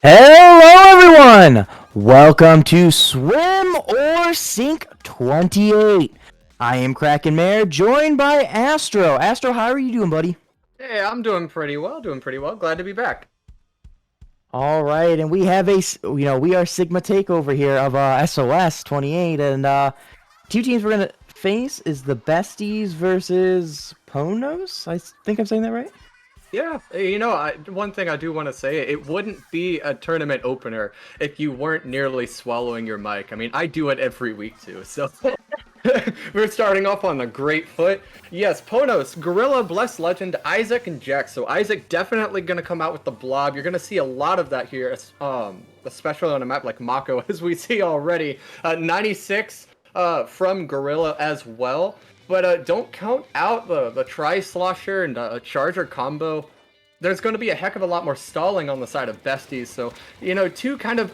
Hello everyone! Welcome to Swim or Sink 28. I am Kraken Mare, joined by Astro. Astro, how are you doing, buddy? Hey, I'm doing pretty well, Glad to be back. Alright, and we have we are Sigma Takeover here of SOS 28, and two teams we're gonna face is the Besties versus PONOS? I think I'm saying that right? Yeah, one thing I do want to say, it wouldn't be a tournament opener if you weren't nearly swallowing your mic. I mean, I do it every week too, so we're starting off on a great foot. Yes, Ponos, Gorilla, Blessed Legend, Isaac, and Jax. So Isaac definitely going to come out with the blob. You're going to see a lot of that here, especially on a map like Mako, as we see already. 96 from Gorilla as well. But don't count out the Tri-Slosher and Charger combo. There's going to be a heck of a lot more stalling on the side of Besties. So, two kind of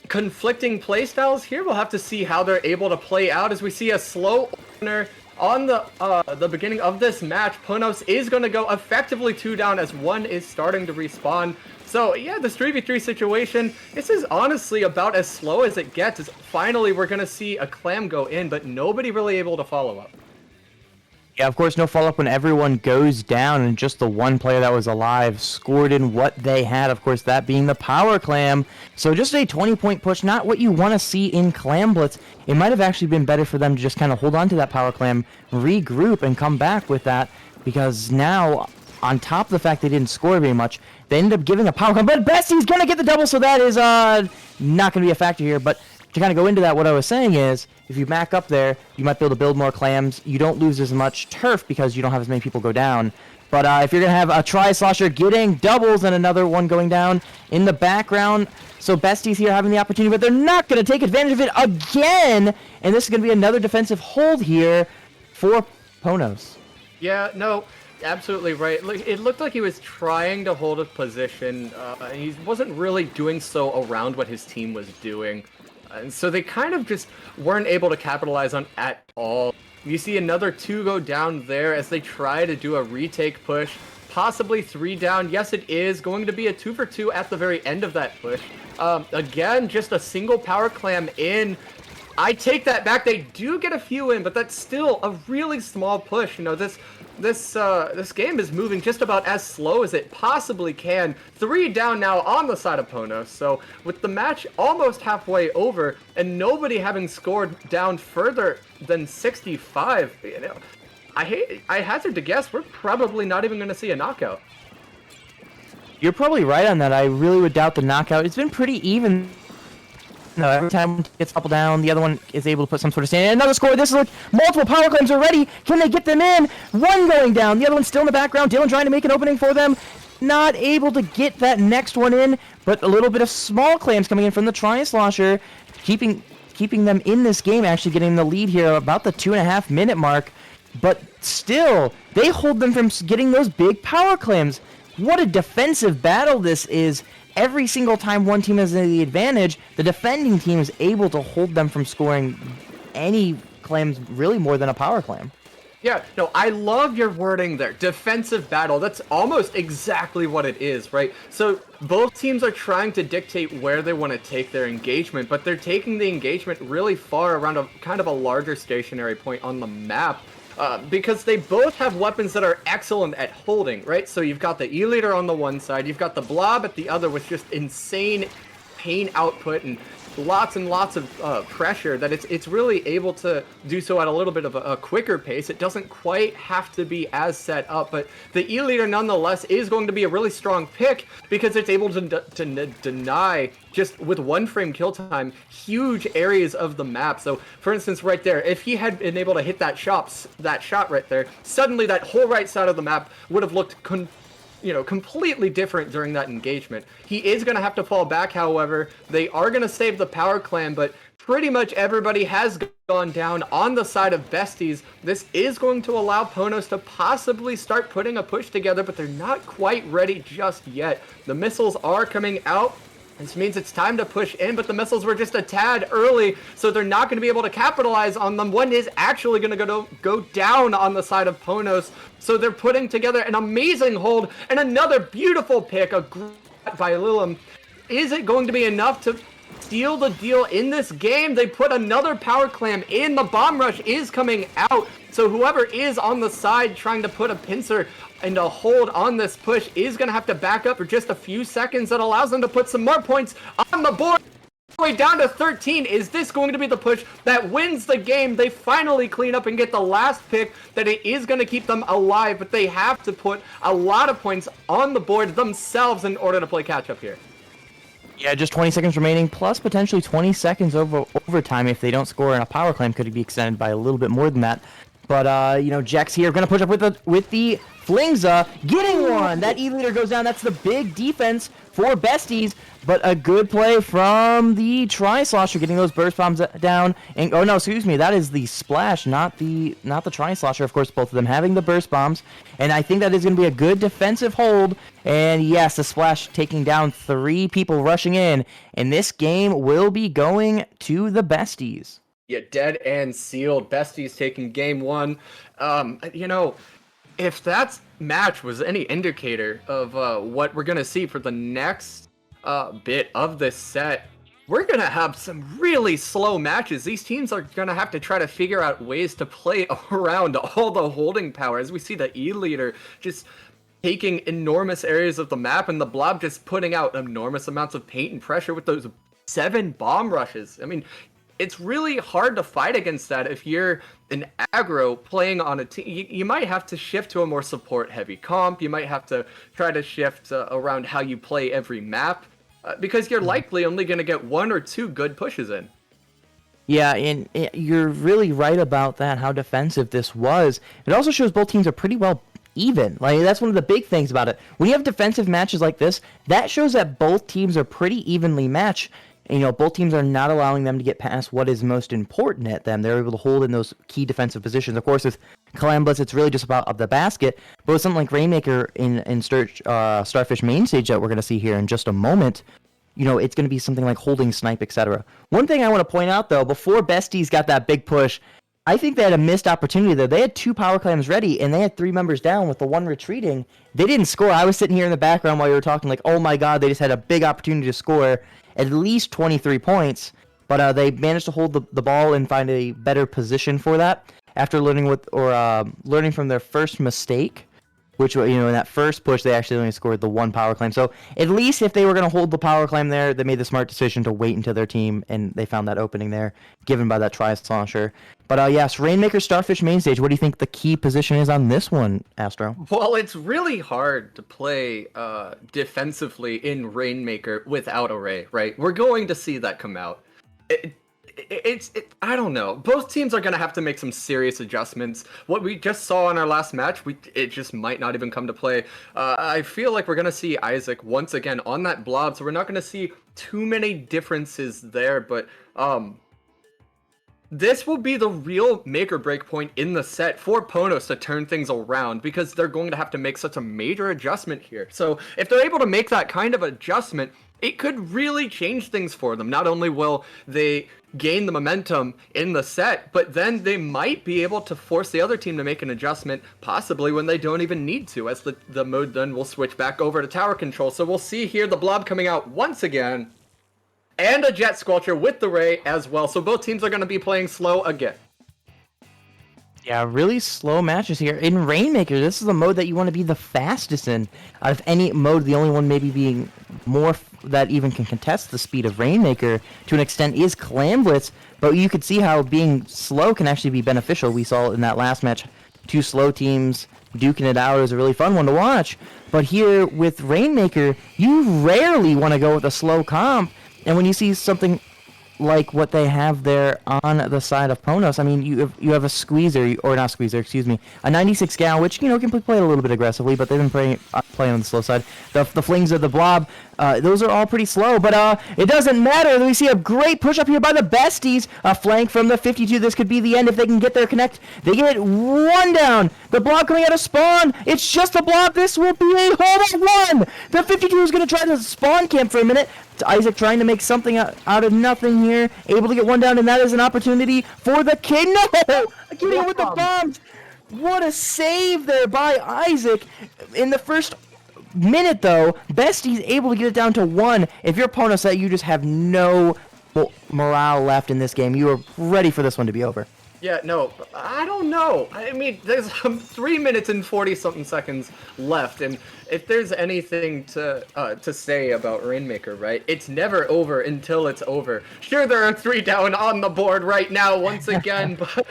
conflicting playstyles here. We'll have to see how they're able to play out as we see a slow opener on the beginning of this match. Ponos is going to go effectively 2 down as 1 is starting to respawn. So yeah, this 3v3 situation, this is honestly about as slow as it gets. As finally, we're going to see a clam go in, but nobody really able to follow up. Yeah, of course, no follow-up when everyone goes down, and just the one player that was alive scored in what they had, of course, that being the Power Clam. So just a 20-point push, not what you want to see in Clam Blitz. It might have actually been better for them to just kind of hold on to that Power Clam, regroup, and come back with that, because now, on top of the fact they didn't score very much, they ended up giving a Power Clam, but Bestie's going to get the double, so that is not going to be a factor here, but to kind of go into that, what I was saying is, if you back up there, you might be able to build more clams. You don't lose as much turf because you don't have as many people go down. But if you're going to have a Tri-Slosher getting doubles and another one going down in the background, so Besties here having the opportunity, but they're not going to take advantage of it again. And this is going to be another defensive hold here for Ponos. Yeah, no, absolutely right. It looked like he was trying to hold a position. He wasn't really doing so around what his team was doing. And so they kind of just weren't able to capitalize on at all. You see another 2 go down there as they try to do a retake push. Possibly 3 down. Yes, it is going to be a 2 for 2 at the very end of that push. Again, just a single Power Clam in. I take that back. They do get a few in, but that's still a really small push. This game is moving just about as slow as it possibly can. 3 down now on the side of Ponos. So with the match almost halfway over and nobody having scored down further than 65, I hazard to guess we're probably not even going to see a knockout. You're probably right on that. I really would doubt the knockout. It's been pretty even. No, every time one gets couple down, the other one is able to put some sort of stand. And another score. This is like multiple Power Claims already. Can they get them in? One going down. The other one's still in the background. Dylan trying to make an opening for them. Not able to get that next one in, but a little bit of small claims coming in from the Tri-Slosher, keeping them in this game, actually getting the lead here about the 2.5-minute mark. But still, they hold them from getting those big Power Claims. What a defensive battle this is. Every single time one team has the advantage, the defending team is able to hold them from scoring any claims really more than a Power Clam. Yeah, no, I love your wording there. Defensive battle. That's almost exactly what it is, right? So both teams are trying to dictate where they want to take their engagement, but they're taking the engagement really far around a kind of a larger stationary point on the map. Because they both have weapons that are excellent at holding, right? So you've got the E-Leader on the one side, you've got the Blob at the other with just insane pain output and lots of pressure that it's really able to do so at a little bit of a quicker pace. It doesn't quite have to be as set up, but the E-Leader nonetheless is going to be a really strong pick because it's able to deny, just with 1 frame kill time, huge areas of the map. So for instance right there, if he had been able to hit that shot right there, suddenly that whole right side of the map would have looked completely different during that engagement. He is going to have to fall back, however. They are going to save the Power Clam, but pretty much everybody has gone down on the side of Besties. This is going to allow Ponos to possibly start putting a push together, but they're not quite ready just yet. The missiles are coming out. This means it's time to push in, but the missiles were just a tad early, so they're not going to be able to capitalize on them. One is actually going to go down on the side of Ponos, so they're putting together an amazing hold and another beautiful pick, a by Lilim. Is it going to be enough to seal the deal in this game? They put another power clam in. The bomb rush is coming out. So whoever is on the side trying to put a pincer and a hold on this push is going to have to back up for just a few seconds. That allows them to put some more points on the board. Way down to 13. Is this going to be the push that wins the game? They finally clean up and get the last pick that it is going to keep them alive, but they have to put a lot of points on the board themselves in order to play catch up here. Yeah, just 20 seconds remaining, plus potentially 20 seconds overtime if they don't score, and a power clam could be extended by a little bit more than that. But, you know, Jax here going to push up with the Flingza, getting one! That E-leader goes down. That's the big defense for Besties, but a good play from the Tri-Slosher, getting those burst bombs down. And oh no, excuse me, that is the Splash, not the Tri-Slosher. Of course, both of them having the burst bombs, and I think that is going to be a good defensive hold. And yes, the Splash taking down 3 people rushing in, and this game will be going to the Besties. Yeah, dead and sealed. Besties taking game 1. You know, if that match was any indicator of what we're going to see for the next bit of this set, we're going to have some really slow matches. These teams are going to have to try to figure out ways to play around all the holding power. As we see the E-leader just taking enormous areas of the map, and the Blob just putting out enormous amounts of paint and pressure with those 7 bomb rushes. I mean, it's really hard to fight against that if you're an aggro playing on a team. You might have to shift to a more support-heavy comp. You might have to try to shift around how you play every map, because you're likely only going to get 1 or 2 good pushes in. Yeah, and you're really right about that, how defensive this was. It also shows both teams are pretty well even. Like, that's one of the big things about it. When you have defensive matches like this, that shows that both teams are pretty evenly matched. You know, both teams are not allowing them to get past what is most important at them. They're able to hold in those key defensive positions. Of course, with Calambus, it's really just about the basket. But with something like Rainmaker in Starfish main stage that we're going to see here in just a moment, you know, it's going to be something like holding snipe, etc. One thing I want to point out, though, before Besties got that big push, I think they had a missed opportunity there. They had 2 power clams ready, and they had 3 members down with the 1 retreating. They didn't score. I was sitting here in the background while you were talking, like, oh my god, they just had a big opportunity to score at least 23 points, but they managed to hold the ball and find a better position for that after learning from their first mistake, which, you know, in that first push they actually only scored the 1 power clam. So at least if they were going to hold the power clam there, they made the smart decision to wait until their team, and they found that opening there given by that Tri-Slosher. But yes, Rainmaker Starfish main stage. What do you think the key position is on this one, Astro? Well, it's really hard to play defensively in Rainmaker without Array, right? We're going to see that come out. I don't know. Both teams are going to have to make some serious adjustments. What we just saw in our last match, it just might not even come to play. I feel like we're going to see Isaac once again on that blob, so we're not going to see too many differences there, but this will be the real make or break point in the set for PONOS to turn things around, because they're going to have to make such a major adjustment here. So if they're able to make that kind of adjustment, it could really change things for them. Not only will they gain the momentum in the set, but then they might be able to force the other team to make an adjustment, possibly when they don't even need to, as the mode then will switch back over to tower control. So we'll see here the blob coming out once again, and a Jet Squelcher with the Ray as well. So both teams are going to be playing slow again. Yeah, really slow matches here. In Rainmaker, this is the mode that you want to be the fastest in. Out of any mode, the only one maybe being more that even can contest the speed of Rainmaker to an extent is Clamblitz, but you could see how being slow can actually be beneficial. We saw in that last match, 2 slow teams duking it out. It was a really fun one to watch. But here with Rainmaker, you rarely want to go with a slow comp, and when you see something like what they have there on the side of PONOS, I mean, you have a Squeezer, or not Squeezer, excuse me, a 96 gal, which, you know, can play a little bit aggressively, but they've been playing on the slow side. The flings of the blob, those are all pretty slow, but it doesn't matter. We see a great push up here by the Besties, a flank from the 52. This could be the end if they can get their connect. They get 1 down. The blob coming out of spawn. It's just a blob. This will be a home-run. The 52 is going to try to spawn camp for a minute. Isaac trying to make something out of nothing here, able to get 1 down, and that is an opportunity for the king. No! Getting with the bombs. What a save there by Isaac in the first minute, though, Bestie's able to get it down to 1. If you're PONOS, you just have no morale left in this game. You are ready for this one to be over. Yeah, no, I don't know. I mean, there's 3 minutes and 40-something seconds left, and if there's anything to say about Rainmaker, right, it's never over until it's over. Sure, there are 3 down on the board right now once again, but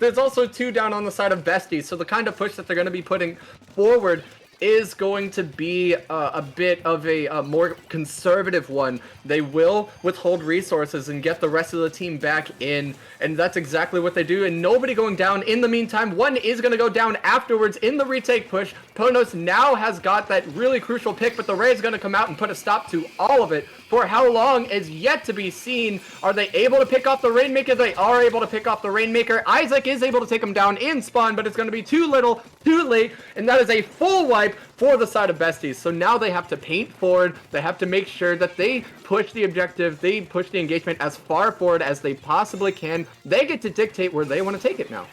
there's also 2 down on the side of Besties, so the kind of push that they're going to be putting forward is going to be a bit of a more conservative one. They will withhold resources and get the rest of the team back in, and that's exactly what they do, and nobody going down in the meantime. One is going to go down afterwards in the retake push. PONOS now has got that really crucial pick, but the Ray is going to come out and put a stop to all of it. For how long is yet to be seen. Are they able to pick off the Rainmaker? They are able to pick off the Rainmaker. Isaac is able to take him down in spawn, but it's going to be too little, too late, and that is a full wipe for the side of Besties. So now they have to paint forward. They have to make sure that they push the objective, they push the engagement as far forward as they possibly can. They get to dictate where they want to take it now.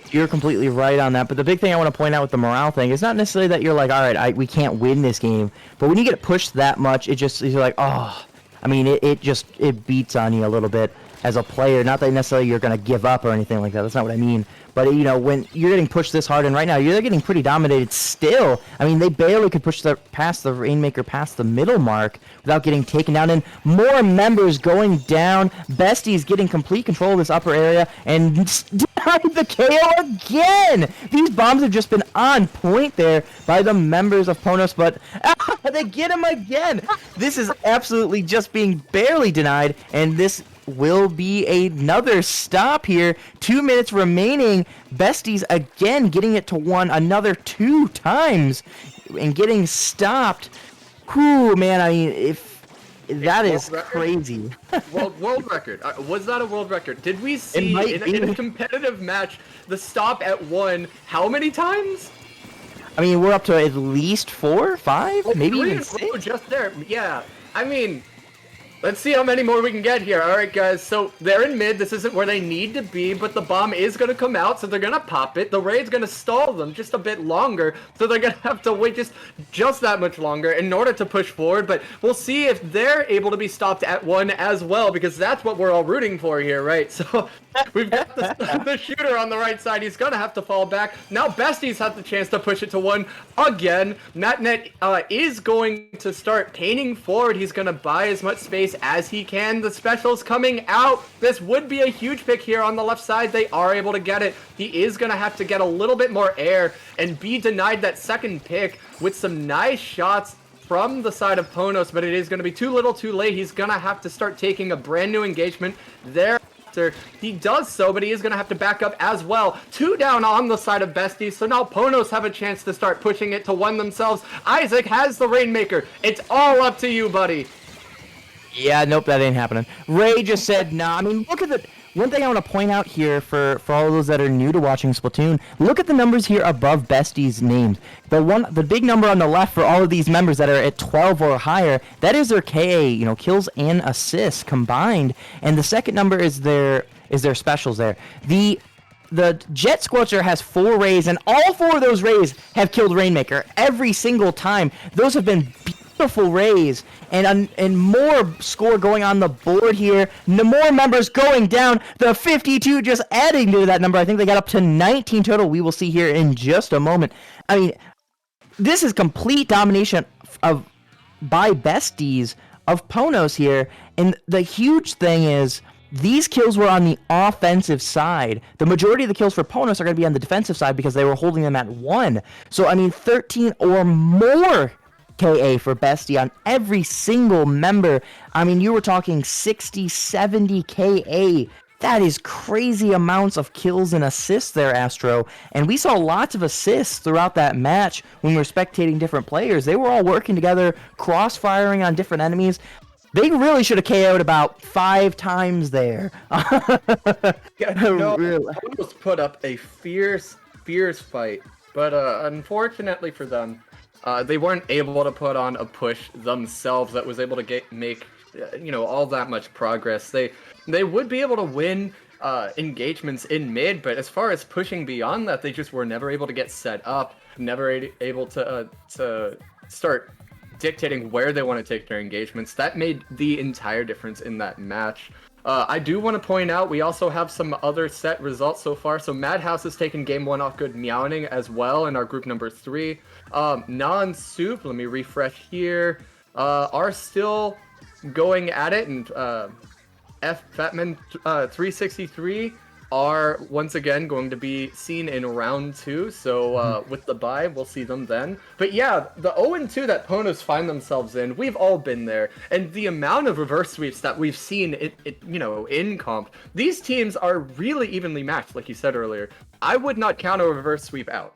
You're completely right on that, but the big thing I want to point out with the morale thing is not necessarily that you're like, all right, we can't win this game, but when you get pushed that much, it just, you're like, oh, I mean, it beats on you a little bit as a player. Not that necessarily you're going to give up or anything like that. That's not what I mean. But, you know, when you're getting pushed this hard, and right now you're getting pretty dominated still. I mean, they barely could push past the Rainmaker past the middle mark without getting taken down. And more members going down. Besties getting complete control of this upper area and denied the KO again. These bombs have just been on point there by the members of PONOS, but they get him again. This is absolutely just being barely denied, and this will be another stop here. 2 minutes remaining. Besties again getting it to 1 another 2 times and getting stopped. Whew, man, I mean, if that is crazy. world record. Was that a world record? Did we see in a competitive match the stop at 1 how many times? I mean, we're up to at least 4, 5, maybe even 6. Just there. Yeah. I mean, let's see how many more we can get here. All right, guys. So they're in mid. This isn't where they need to be, but the bomb is going to come out, so they're going to pop it. The Raid's going to stall them just a bit longer, so they're going to have to wait just that much longer in order to push forward. But we'll see if they're able to be stopped at 1 as well, because that's what we're all rooting for here, right? So we've got the shooter on the right side. He's going to have to fall back. Now Besties have the chance to push it to 1 again. Matnet is going to start painting forward. He's going to buy as much space as he can. The special's coming out. This would be a huge pick here on the left side. They are able to get it. He is going to have to get a little bit more air and be denied that second pick with some nice shots from the side of PONOS, but it is going to be too little too late. He's going to have to start taking a brand new engagement there. He does so, but he is going to have to back up as well. 2 down on the side of Besties, so now PONOS have a chance to start pushing it to 1 themselves. Isaac has the Rainmaker. It's all up to you, buddy. Yeah, nope, that ain't happening. Ray just said, nah. I mean, look at the... One thing I want to point out here for all those that are new to watching Splatoon, look at the numbers here above Bestie's names. The big number on the left for all of these members that are at 12 or higher, that is their KA, you know, kills and assists combined. And the second number is their specials there. The Jet Scorcher has 4 rays, and all 4 of those rays have killed Rainmaker every single time. Those have been beautiful rays, and more score going on the board here. No more members going down. The 52 just adding to that number. I think they got up to 19 total. We will see here in just a moment. I mean, this is complete domination by Besties of PONOS here, and the huge thing is these kills were on the offensive side. The majority of the kills for PONOS are going to be on the defensive side because they were holding them at 1. So, I mean, 13 or more KA for Bestie on every single member. I mean, you were talking 60, 70 KA. That is crazy amounts of kills and assists there, Astro. And we saw lots of assists throughout that match when we were spectating different players. They were all working together, cross-firing on different enemies. They really should have KO'd about 5 times there. Almost put up a fierce fight, but unfortunately for them, they weren't able to put on a push themselves that was able to make all that much progress. They would be able to win engagements in mid, but as far as pushing beyond that, they just were never able to get set up, never able to start dictating where they want to take their engagements. That made the entire difference in that match. I do want to point out we also have some other set results so far. So Madhouse has taken game 1 off good Meowning as well in our group number 3. Non-Soup, let me refresh here, are still going at it, and Fatman 363 are once again going to be seen in round 2, so with the bye, we'll see them then. But yeah, the 0-2 that Ponos find themselves in, we've all been there, and the amount of reverse sweeps that we've seen, in comp, these teams are really evenly matched, like you said earlier. I would not count a reverse sweep out.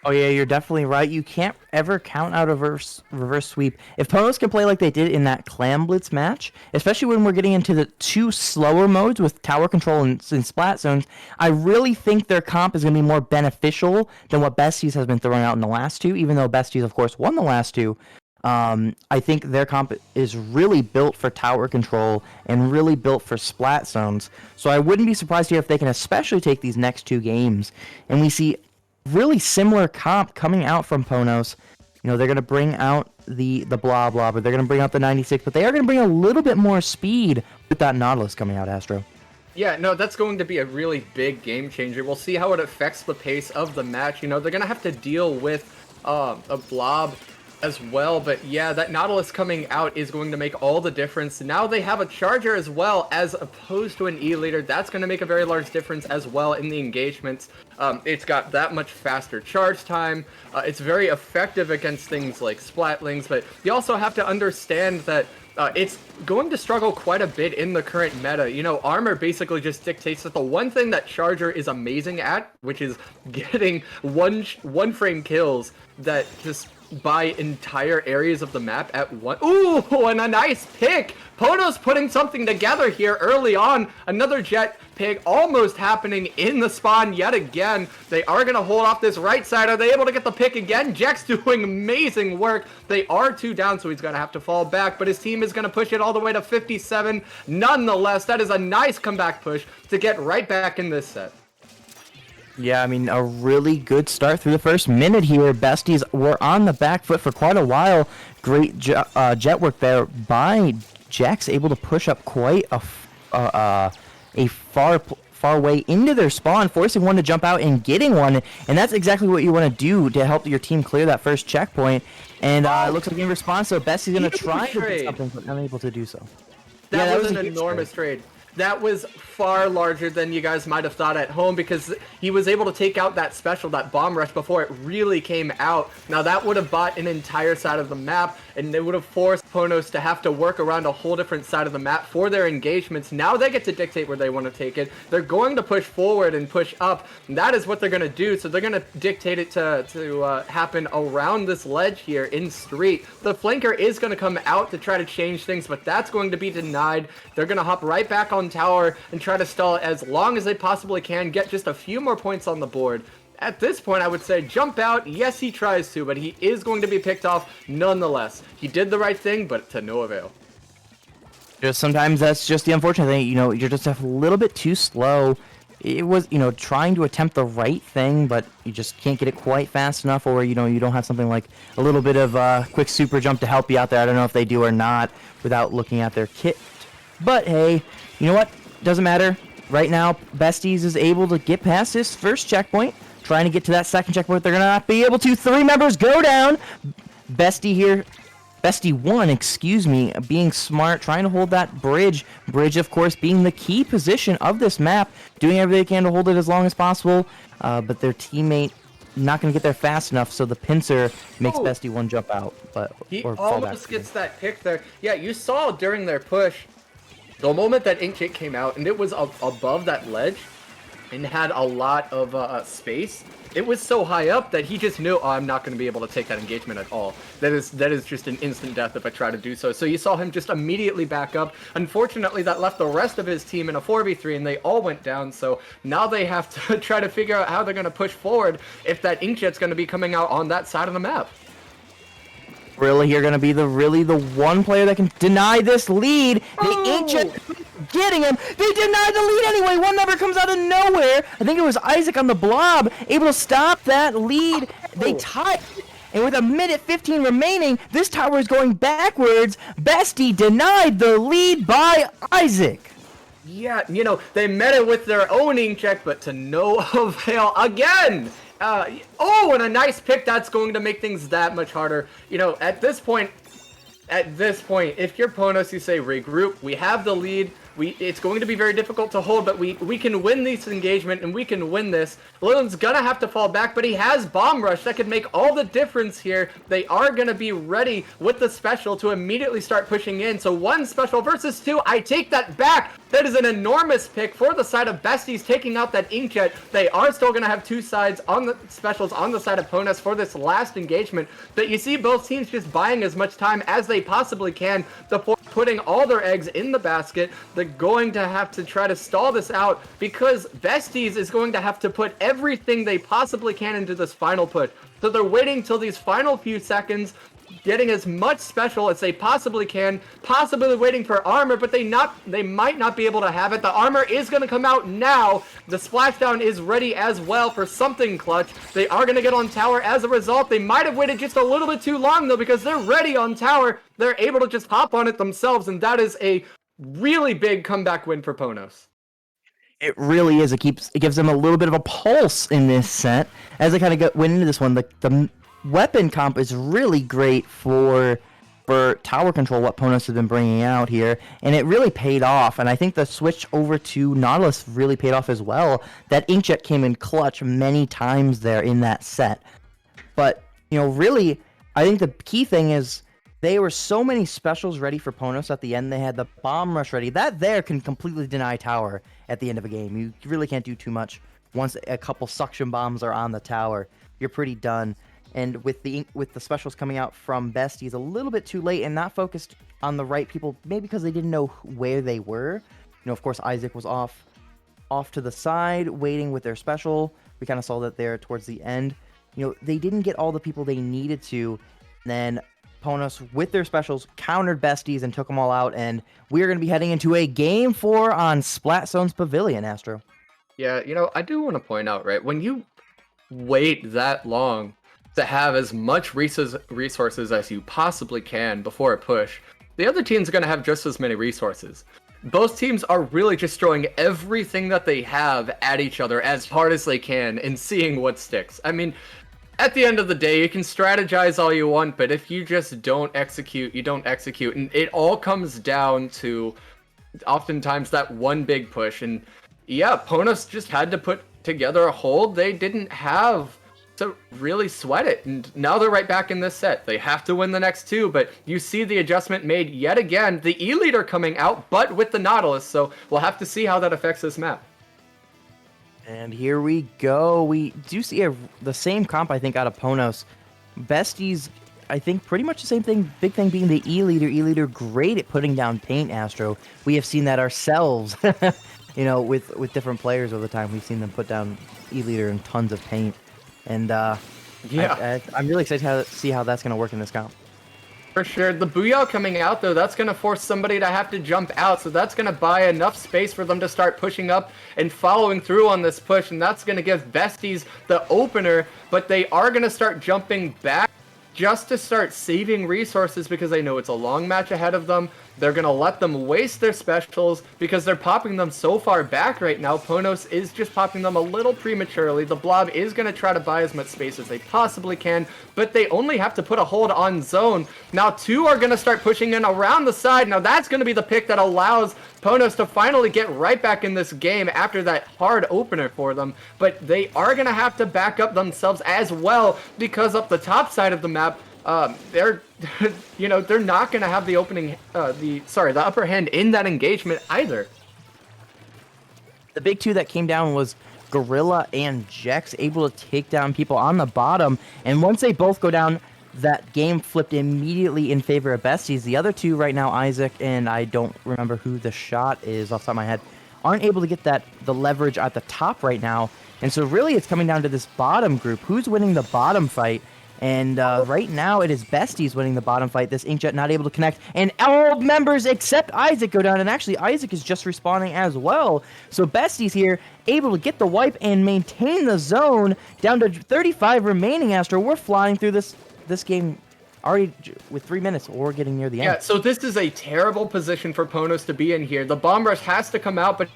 Oh yeah, you're definitely right. You can't ever count out a reverse sweep. If Ponos can play like they did in that Clam Blitz match, especially when we're getting into the 2 slower modes with tower control and splat zones, I really think their comp is going to be more beneficial than what Besties has been throwing out in the last 2, even though Besties, of course, won the last 2. I think their comp is really built for tower control and really built for splat zones. So I wouldn't be surprised here if they can especially take these next 2 games and we see really similar comp coming out from Ponos. You know, they're going to bring out the blah blah, but they're going to bring out the 96, but they are going to bring a little bit more speed with that Nautilus coming out, Astro. Yeah, no, that's going to be a really big game changer. We'll see how it affects the pace of the match. You know, they're going to have to deal with a blob as well, but yeah, that Nautilus coming out is going to make all the difference. Now they have a charger as well, as opposed to an E-leader. That's going to make a very large difference as well in the engagements. It's got that much faster charge time. It's very effective against things like Splatlings, but you also have to understand that it's going to struggle quite a bit in the current meta. You know, armor basically just dictates that the one thing that Charger is amazing at, which is getting one frame kills that just buy entire areas of the map at one. Ooh, and a nice pick. Ponos putting something together here early on. Another jet pick almost happening in the spawn yet again. They are going to hold off this right side. Are they able to get the pick again? Jack's doing amazing work. They are 2 down, so he's going to have to fall back, but his team is going to push it all the way to 57. Nonetheless, that is a nice comeback push to get right back in this set. Yeah, I mean, a really good start through the first minute here. Besties were on the back foot for quite a while. Great jet work there by Jax, able to push up quite a far way into their spawn, forcing one to jump out and getting one. And that's exactly what you want to do to help your team clear that first checkpoint. And it looks like in response, so Bestie's going to try to do something, but unable to do so. That was an enormous trade. That was far larger than you guys might have thought at home, because he was able to take out that special, that bomb rush, before it really came out. Now that would have bought an entire side of the map, and they would have forced Ponos to have to work around a whole different side of the map for their engagements. Now they get to dictate where they want to take it. They're going to push forward and push up. And that is what they're going to do. So they're going to dictate it to happen around this ledge here in street. The flanker is going to come out to try to change things, but that's going to be denied. They're going to hop right back on tower and try to stall as long as they possibly can, get just a few more points on the board. At this point, I would say jump out. Yes, he tries to, but he is going to be picked off nonetheless. He did the right thing, but to no avail. Just sometimes that's just the unfortunate thing. You know, you're just a little bit too slow. It was, you know, trying to attempt the right thing, but you just can't get it quite fast enough, or, you know, you don't have something like a little bit of quick super jump to help you out there. I don't know if they do or not without looking at their kit. But hey, you know what? Doesn't matter. Right now, Besties is able to get past this first checkpoint. Trying to get to that second checkpoint. They're going to not be able to. 3 members go down. Bestie here. Bestie 1, excuse me, being smart, trying to hold that bridge. Bridge, of course, being the key position of this map. Doing everything they can to hold it as long as possible. But their teammate not going to get there fast enough, so the pincer makes Bestie 1 jump out. But he almost gets that pick there. Yeah, you saw during their push, the moment that Inkling came out, and it was above that ledge, and had a lot of space, it was so high up that he just knew, oh, I'm not going to be able to take that engagement at all. That is just an instant death if I try to do so. So you saw him just immediately back up. Unfortunately, that left the rest of his team in a 4v3, and they all went down. So now they have to try to figure out how they're going to push forward if that Inkjet's going to be coming out on that side of the map. Really, you're going to be the one player that can deny this lead. The Inkjet getting him. They deny the lead anyway. One number comes out of nowhere. I think it was Isaac on the blob, able to stop that lead. They tied. And with a minute 15 remaining, this tower is going backwards. Bestie denied the lead by Isaac. Yeah, you know, they met it with their own ink check, but to no avail again. Oh, and a nice pick. That's going to make things that much harder. You know, at this point, if you're Ponos, you say regroup. We have the lead. It's going to be very difficult to hold, but we can win this engagement and we can win this. Lillian's gonna have to fall back, but he has Bomb Rush that could make all the difference here. They are gonna be ready with the special to immediately start pushing in. So 1 special versus 2. I take that back. That is an enormous pick for the side of Besties, taking out that Inkjet. They are still gonna have 2 sides on the specials on the side of Ponos for this last engagement. But you see both teams just buying as much time as they possibly can before putting all their eggs in the basket. They're going to have to try to stall this out because Besties is going to have to put everything they possibly can into this final push. So they're waiting till these final few seconds, getting as much special as they possibly can, possibly waiting for armor, but they might not be able to have it. The armor is going to come out now. The splashdown is ready as well for something clutch. They are going to get on tower as a result. They might have waited just a little bit too long though, because they're ready on tower. They're able to just hop on it themselves, and that is a really big comeback win for Ponos. It really is. It gives them a little bit of a pulse in this set as they kind of went into this one. The weapon comp is really great for tower control, what Ponos has been bringing out here, and it really paid off. And I think the switch over to Nautilus really paid off as well. That Inkjet came in clutch many times there in that set. But, you know, really, I think the key thing is they were so many specials ready for Ponos at the end. They had the bomb rush ready. That there can completely deny tower at the end of a game. You really can't do too much. Once a couple suction bombs are on the tower, you're pretty done. And with the specials coming out from Besties a little bit too late and not focused on the right people, maybe because they didn't know where they were. You know, of course, Isaac was off to the side, waiting with their special. We kind of saw that there towards the end. You know, they didn't get all the people they needed to. Then Ponos, with their specials, countered Besties and took them all out. And we're going to be heading into a Game 4 on Splatzone's Pavilion, Astro. Yeah, you know, I do want to point out, right, when you wait that long to have as much resources as you possibly can before a push, the other team's going to have just as many resources. Both teams are really just throwing everything that they have at each other as hard as they can and seeing what sticks. I mean, at the end of the day, you can strategize all you want, but if you just don't execute, you don't execute. And it all comes down to oftentimes that one big push. And yeah, Ponos just had to put together a hold. They didn't have to really sweat it, and now they're right back in this set. They have to win the next 2, but you see the adjustment made yet again. The E-leader coming out, but with the Nautilus, so we'll have to see how that affects this map. And here we go. We do see the same comp, I think, out of Ponos. Besties, I think, pretty much the same thing. Big thing being the E-leader. E-leader great at putting down paint, Astro. We have seen that ourselves, you know, with different players over the time. We've seen them put down E-leader in tons of paint. And yeah, I'm really excited to see how that's going to work in this comp. For sure. The Booyah coming out, though, that's going to force somebody to have to jump out. So that's going to buy enough space for them to start pushing up and following through on this push. And that's going to give Besties the opener. But they are going to start jumping back just to start saving resources because they know it's a long match ahead of them. They're going to let them waste their specials because they're popping them so far back right now. Ponos is just popping them a little prematurely. The Blob is going to try to buy as much space as they possibly can, but they only have to put a hold on zone. Now 2 are going to start pushing in around the side. Now that's going to be the pick that allows Ponos to finally get right back in this game after that hard opener for them. But they are going to have to back up themselves as well because up the top side of the map, they're you know, they're not going to have the the upper hand in that engagement either. The big 2 that came down was Gorilla and Jex, able to take down people on the bottom. And once they both go down, that game flipped immediately in favor of Besties. The other 2 right now, Isaac and I don't remember who the shot is off the top of my head, aren't able to get the leverage at the top right now. And so really it's coming down to this bottom group. Who's winning the bottom fight? And right now, it is Besties winning the bottom fight. This Inkjet not able to connect. And all members except Isaac go down. And actually, Isaac is just respawning as well. So Besties here able to get the wipe and maintain the zone. Down to 35 remaining, Astro. We're flying through this game already with 3 minutes. We're getting near the end. Yeah, so this is a terrible position for Ponos to be in here. The bomb rush has to come out, but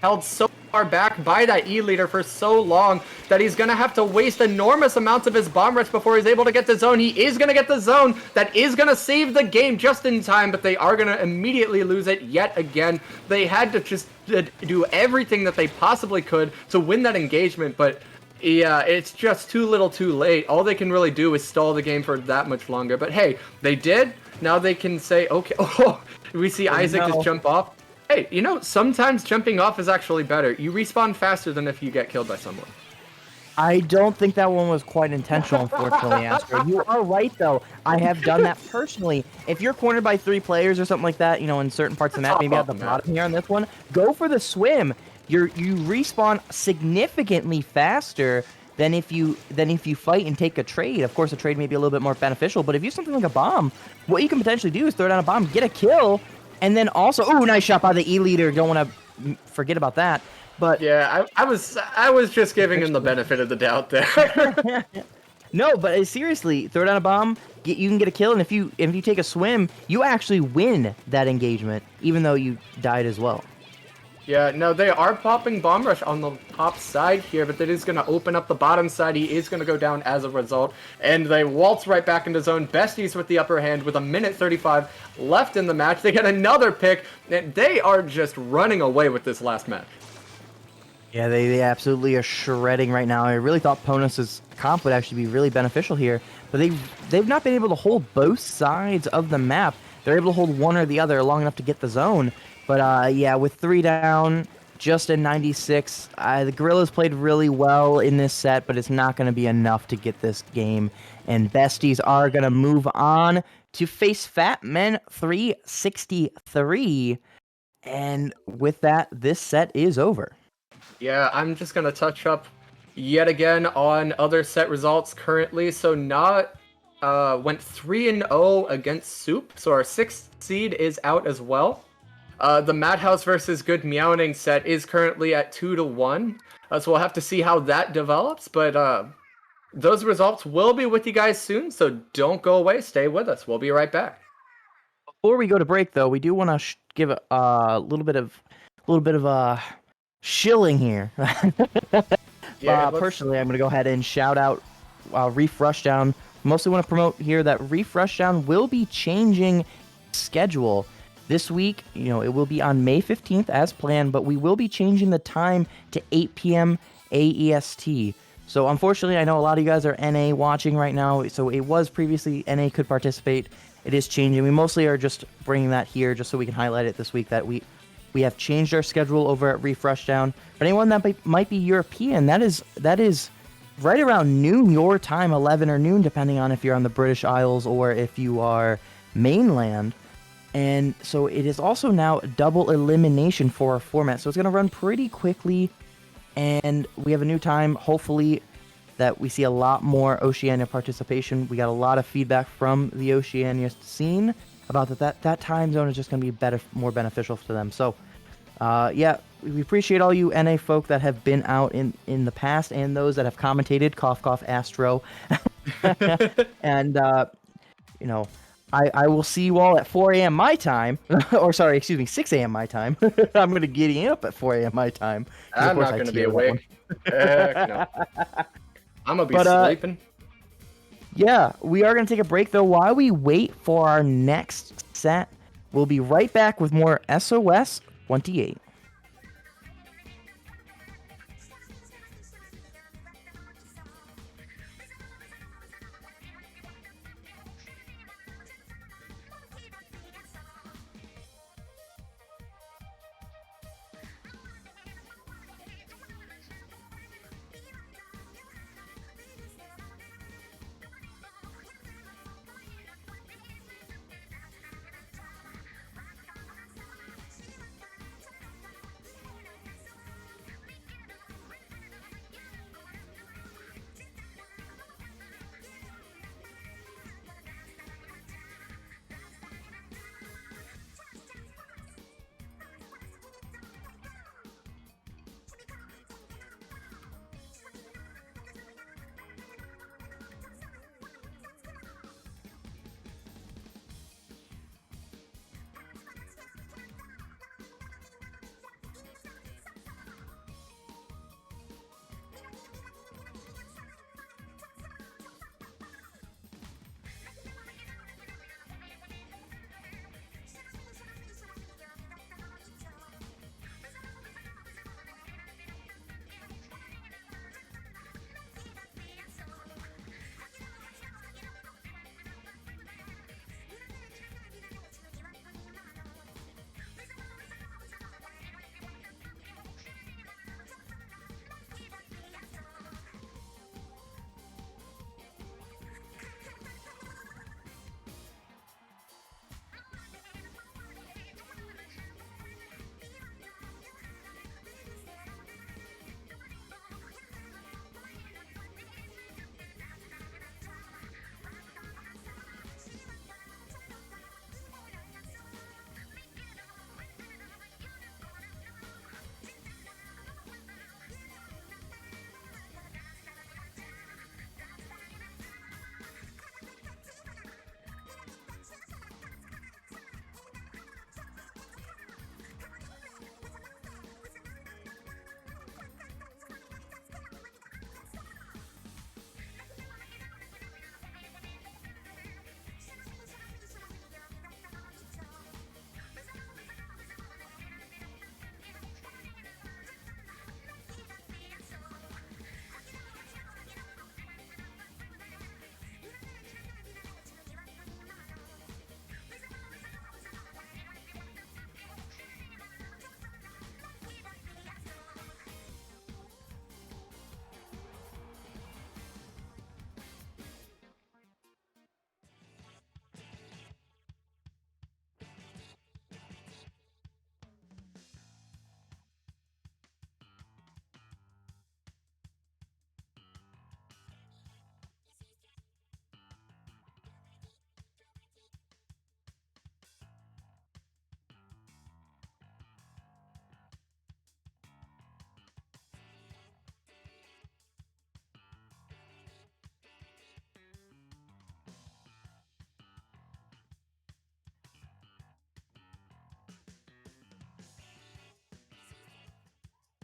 held so far back by that E-leader for so long that he's going to have to waste enormous amounts of his bomb rush before he's able to get the zone. He is going to get the zone. That is going to save the game just in time, but they are going to immediately lose it yet again. They had to just do everything that they possibly could to win that engagement, but yeah, it's just too little too late. All they can really do is stall the game for that much longer. But hey, they did. Now they can say, okay, oh, we see Isaac just jump off. Hey, you know, sometimes jumping off is actually better. You respawn faster than if you get killed by someone. I don't think that one was quite intentional, unfortunately, Astro. You are right, though. I have done that personally. If you're cornered by 3 players or something like that, you know, in certain parts of the map, maybe at the bottom here on this one, go for the swim. You respawn significantly faster than if you fight and take a trade. Of course, a trade may be a little bit more beneficial, but if you have something like a bomb, what you can potentially do is throw down a bomb, get a kill, and then also, oh, nice shot by the E-leader. Don't want to forget about that. But yeah, I was just giving him the benefit of the doubt there. No, but seriously, throw down a bomb, you can get a kill, and if you take a swim, you actually win that engagement, even though you died as well. Yeah, no, they are popping Bomb Rush on the top side here, but that is going to open up the bottom side. He is going to go down as a result, and they waltz right back into zone. Besties with the upper hand with 1:35 left in the match. They get another pick, and they are just running away with this last match. Yeah, they absolutely are shredding right now. I really thought Ponos' comp would actually be really beneficial here, but they've not been able to hold both sides of the map. They're able to hold one or the other long enough to get the zone. But yeah, with 3 down, just in 96, the Gorillas played really well in this set, but it's not going to be enough to get this game. And Besties are going to move on to face Fat Men 363. And with that, this set is over. Yeah, I'm just going to touch up yet again on other set results currently. So Not went 3-0 against Soup, so our 6th seed is out as well. The Madhouse versus Good Meowning set is currently at 2-1, so we'll have to see how that develops, but those results will be with you guys soon, so don't go away, stay with us, we'll be right back. Before we go to break, though, we do want to give a little bit of shilling here. Yeah, personally, I'm going to go ahead and shout out Reef Rushdown. Mostly want to promote here that Reef Rushdown will be changing schedule. This week, you know, it will be on May 15th as planned, but we will be changing the time to 8 p.m. AEST. So unfortunately, I know a lot of you guys are NA watching right now, so it was previously NA could participate. It is changing. We mostly are just bringing that here just so we can highlight it this week that we have changed our schedule over at Reef Rushdown. For anyone that might be European, that is right around noon your time, 11 or noon, depending on if you're on the British Isles or if you are mainland. And so it is also now double elimination for our format. So it's going to run pretty quickly. And we have a new time, hopefully, that we see a lot more Oceania participation. We got a lot of feedback from the Oceania scene about that time zone is just going to be more beneficial to them. So, yeah, we appreciate all you NA folk that have been out in the past and those that have commentated, cough, cough, Astro. And, you know, I will see you all at 4 a.m. my time, or sorry, excuse me, 6 a.m. my time. I'm going to get up at 4 a.m. my time. I'm not going to be awake. Heck no. I'm going to be sleeping. Yeah, we are going to take a break, though. While we wait for our next set, we'll be right back with more SOS 28.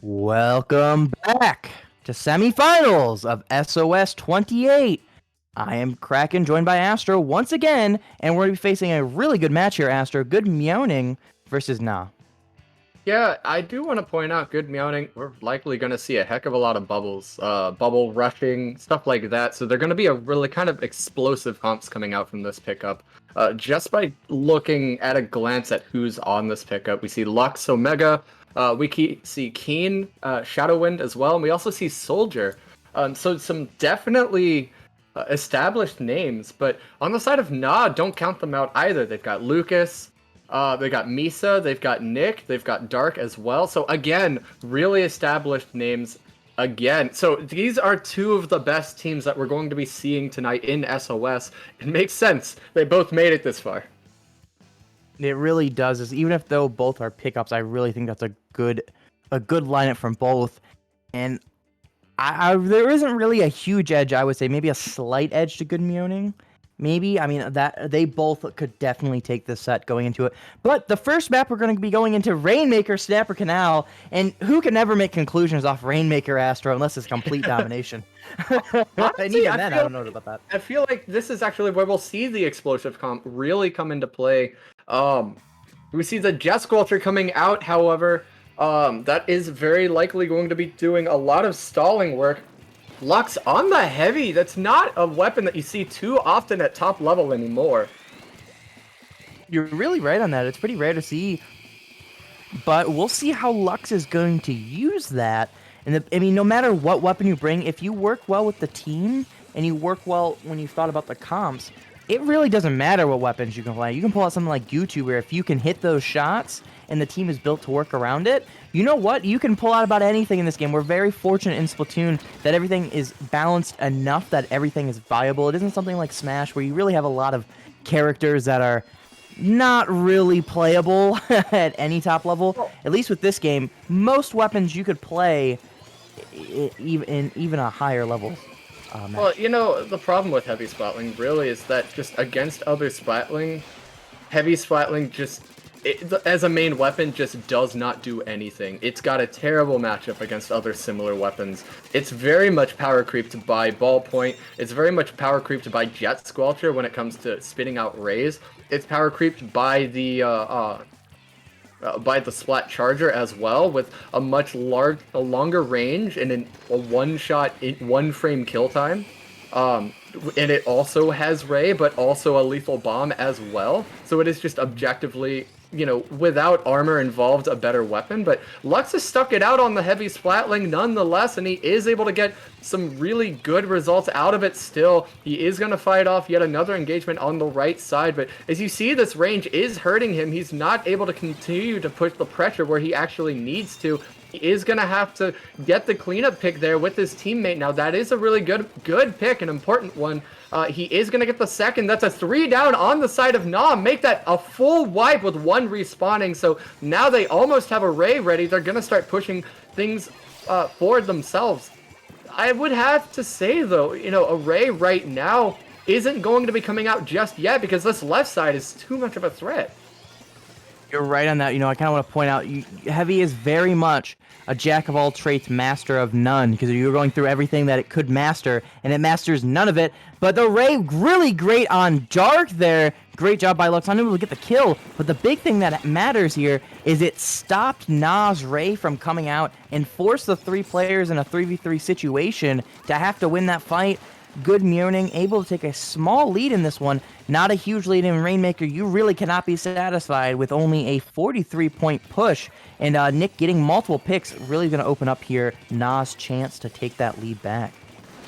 Welcome back to semifinals of SOS 28. I am Kraken, joined by Astro once again, and we're going to be facing a really good match here, Astro. Good Meowning versus Nah. Yeah, I do want to point out, good Meowning, we're likely going to see a heck of a lot of bubbles, bubble rushing, stuff like that. So they're going to be a really kind of explosive comps coming out from this pickup. Just by looking at a glance at who's on this pickup, we see Lux, Omega, see Keen, Shadowwind as well, and we also see Soldier. So some definitely established names, but on the side of Nah, don't count them out either. They've got Lucas. They got Misa, they've got Nick, they've got Dark as well. So again, really established names again. So these are two of the best teams that we're going to be seeing tonight in SOS. It makes sense. They both made it this far. It really does. Even if though both are pickups, I really think that's a good lineup from both. And there isn't really a huge edge, I would say. Maybe a slight edge to good Meowning. Maybe. I mean, that they both could definitely take this set going into it. But the first map we're going to be going into Rainmaker, Snapper Canal, and who can never make conclusions off Rainmaker Astro unless it's complete domination. Honestly, and even then, I don't know about that. I feel like this is actually where we'll see the explosive comp really come into play. We see the Jet Squelcher coming out, however, that is very likely going to be doing a lot of stalling work. Lux on the heavy, that's not a weapon that you see too often at top level anymore. You're really right on that. It's pretty rare to see. But we'll see how Lux is going to use that. And I mean, no matter what weapon you bring, if you work well with the team and you work well when you thought about the comps, it really doesn't matter what weapons you can play. You can pull out something like YouTube where if you can hit those shots and the team is built to work around it, you know what? You can pull out about anything in this game. We're very fortunate in Splatoon that everything is balanced enough that everything is viable. It isn't something like Smash where you really have a lot of characters that are not really playable at any top level. At least with this game, most weapons you could play even a higher level. Well, you know, the problem with heavy splatling really is that just against other splatling, heavy splatling just, as a main weapon, just does not do anything. It's got a terrible matchup against other similar weapons. It's very much power creeped by Ballpoint. It's very much power creeped by Jet Squelcher when it comes to spitting out rays. It's power creeped by the Splat Charger as well, with a much longer range and a one-shot, one-frame kill time. And it also has Ray, but also a lethal bomb as well. So it is just objectively, you know, without armor involved, a better weapon. But Lux has stuck it out on the heavy splatling nonetheless, and he is able to get some really good results out of it still. He is going to fight off yet another engagement on the right side, but as you see, this range is hurting him. He's not able to continue to push the pressure where he actually needs to. He is going to have to get the cleanup pick there with his teammate. Now, that is a really good pick, an important one. He is going to get the second. That's a 3 down on the side of Nam. Make that a full wipe with one respawning. So now they almost have a Ray ready. They're going to start pushing things forward themselves. I would have to say, though, you know, a Ray right now isn't going to be coming out just yet because this left side is too much of a threat. You're right on that. You know, I kind of want to point out, Heavy is very much a jack of all trades, master of none, because you're going through everything that it could master, and it masters none of it. But the Ray, really great on Dark there. Great job by Lux, unable to get the kill. But the big thing that matters here is it stopped Nas Ray from coming out and forced the 3 players in a 3v3 situation to have to win that fight. Good Meowning, able to take a small lead in this one. Not a huge lead in Rainmaker. You really cannot be satisfied with only a 43-point push. And Nick getting multiple picks really going to open up here Nas' chance to take that lead back.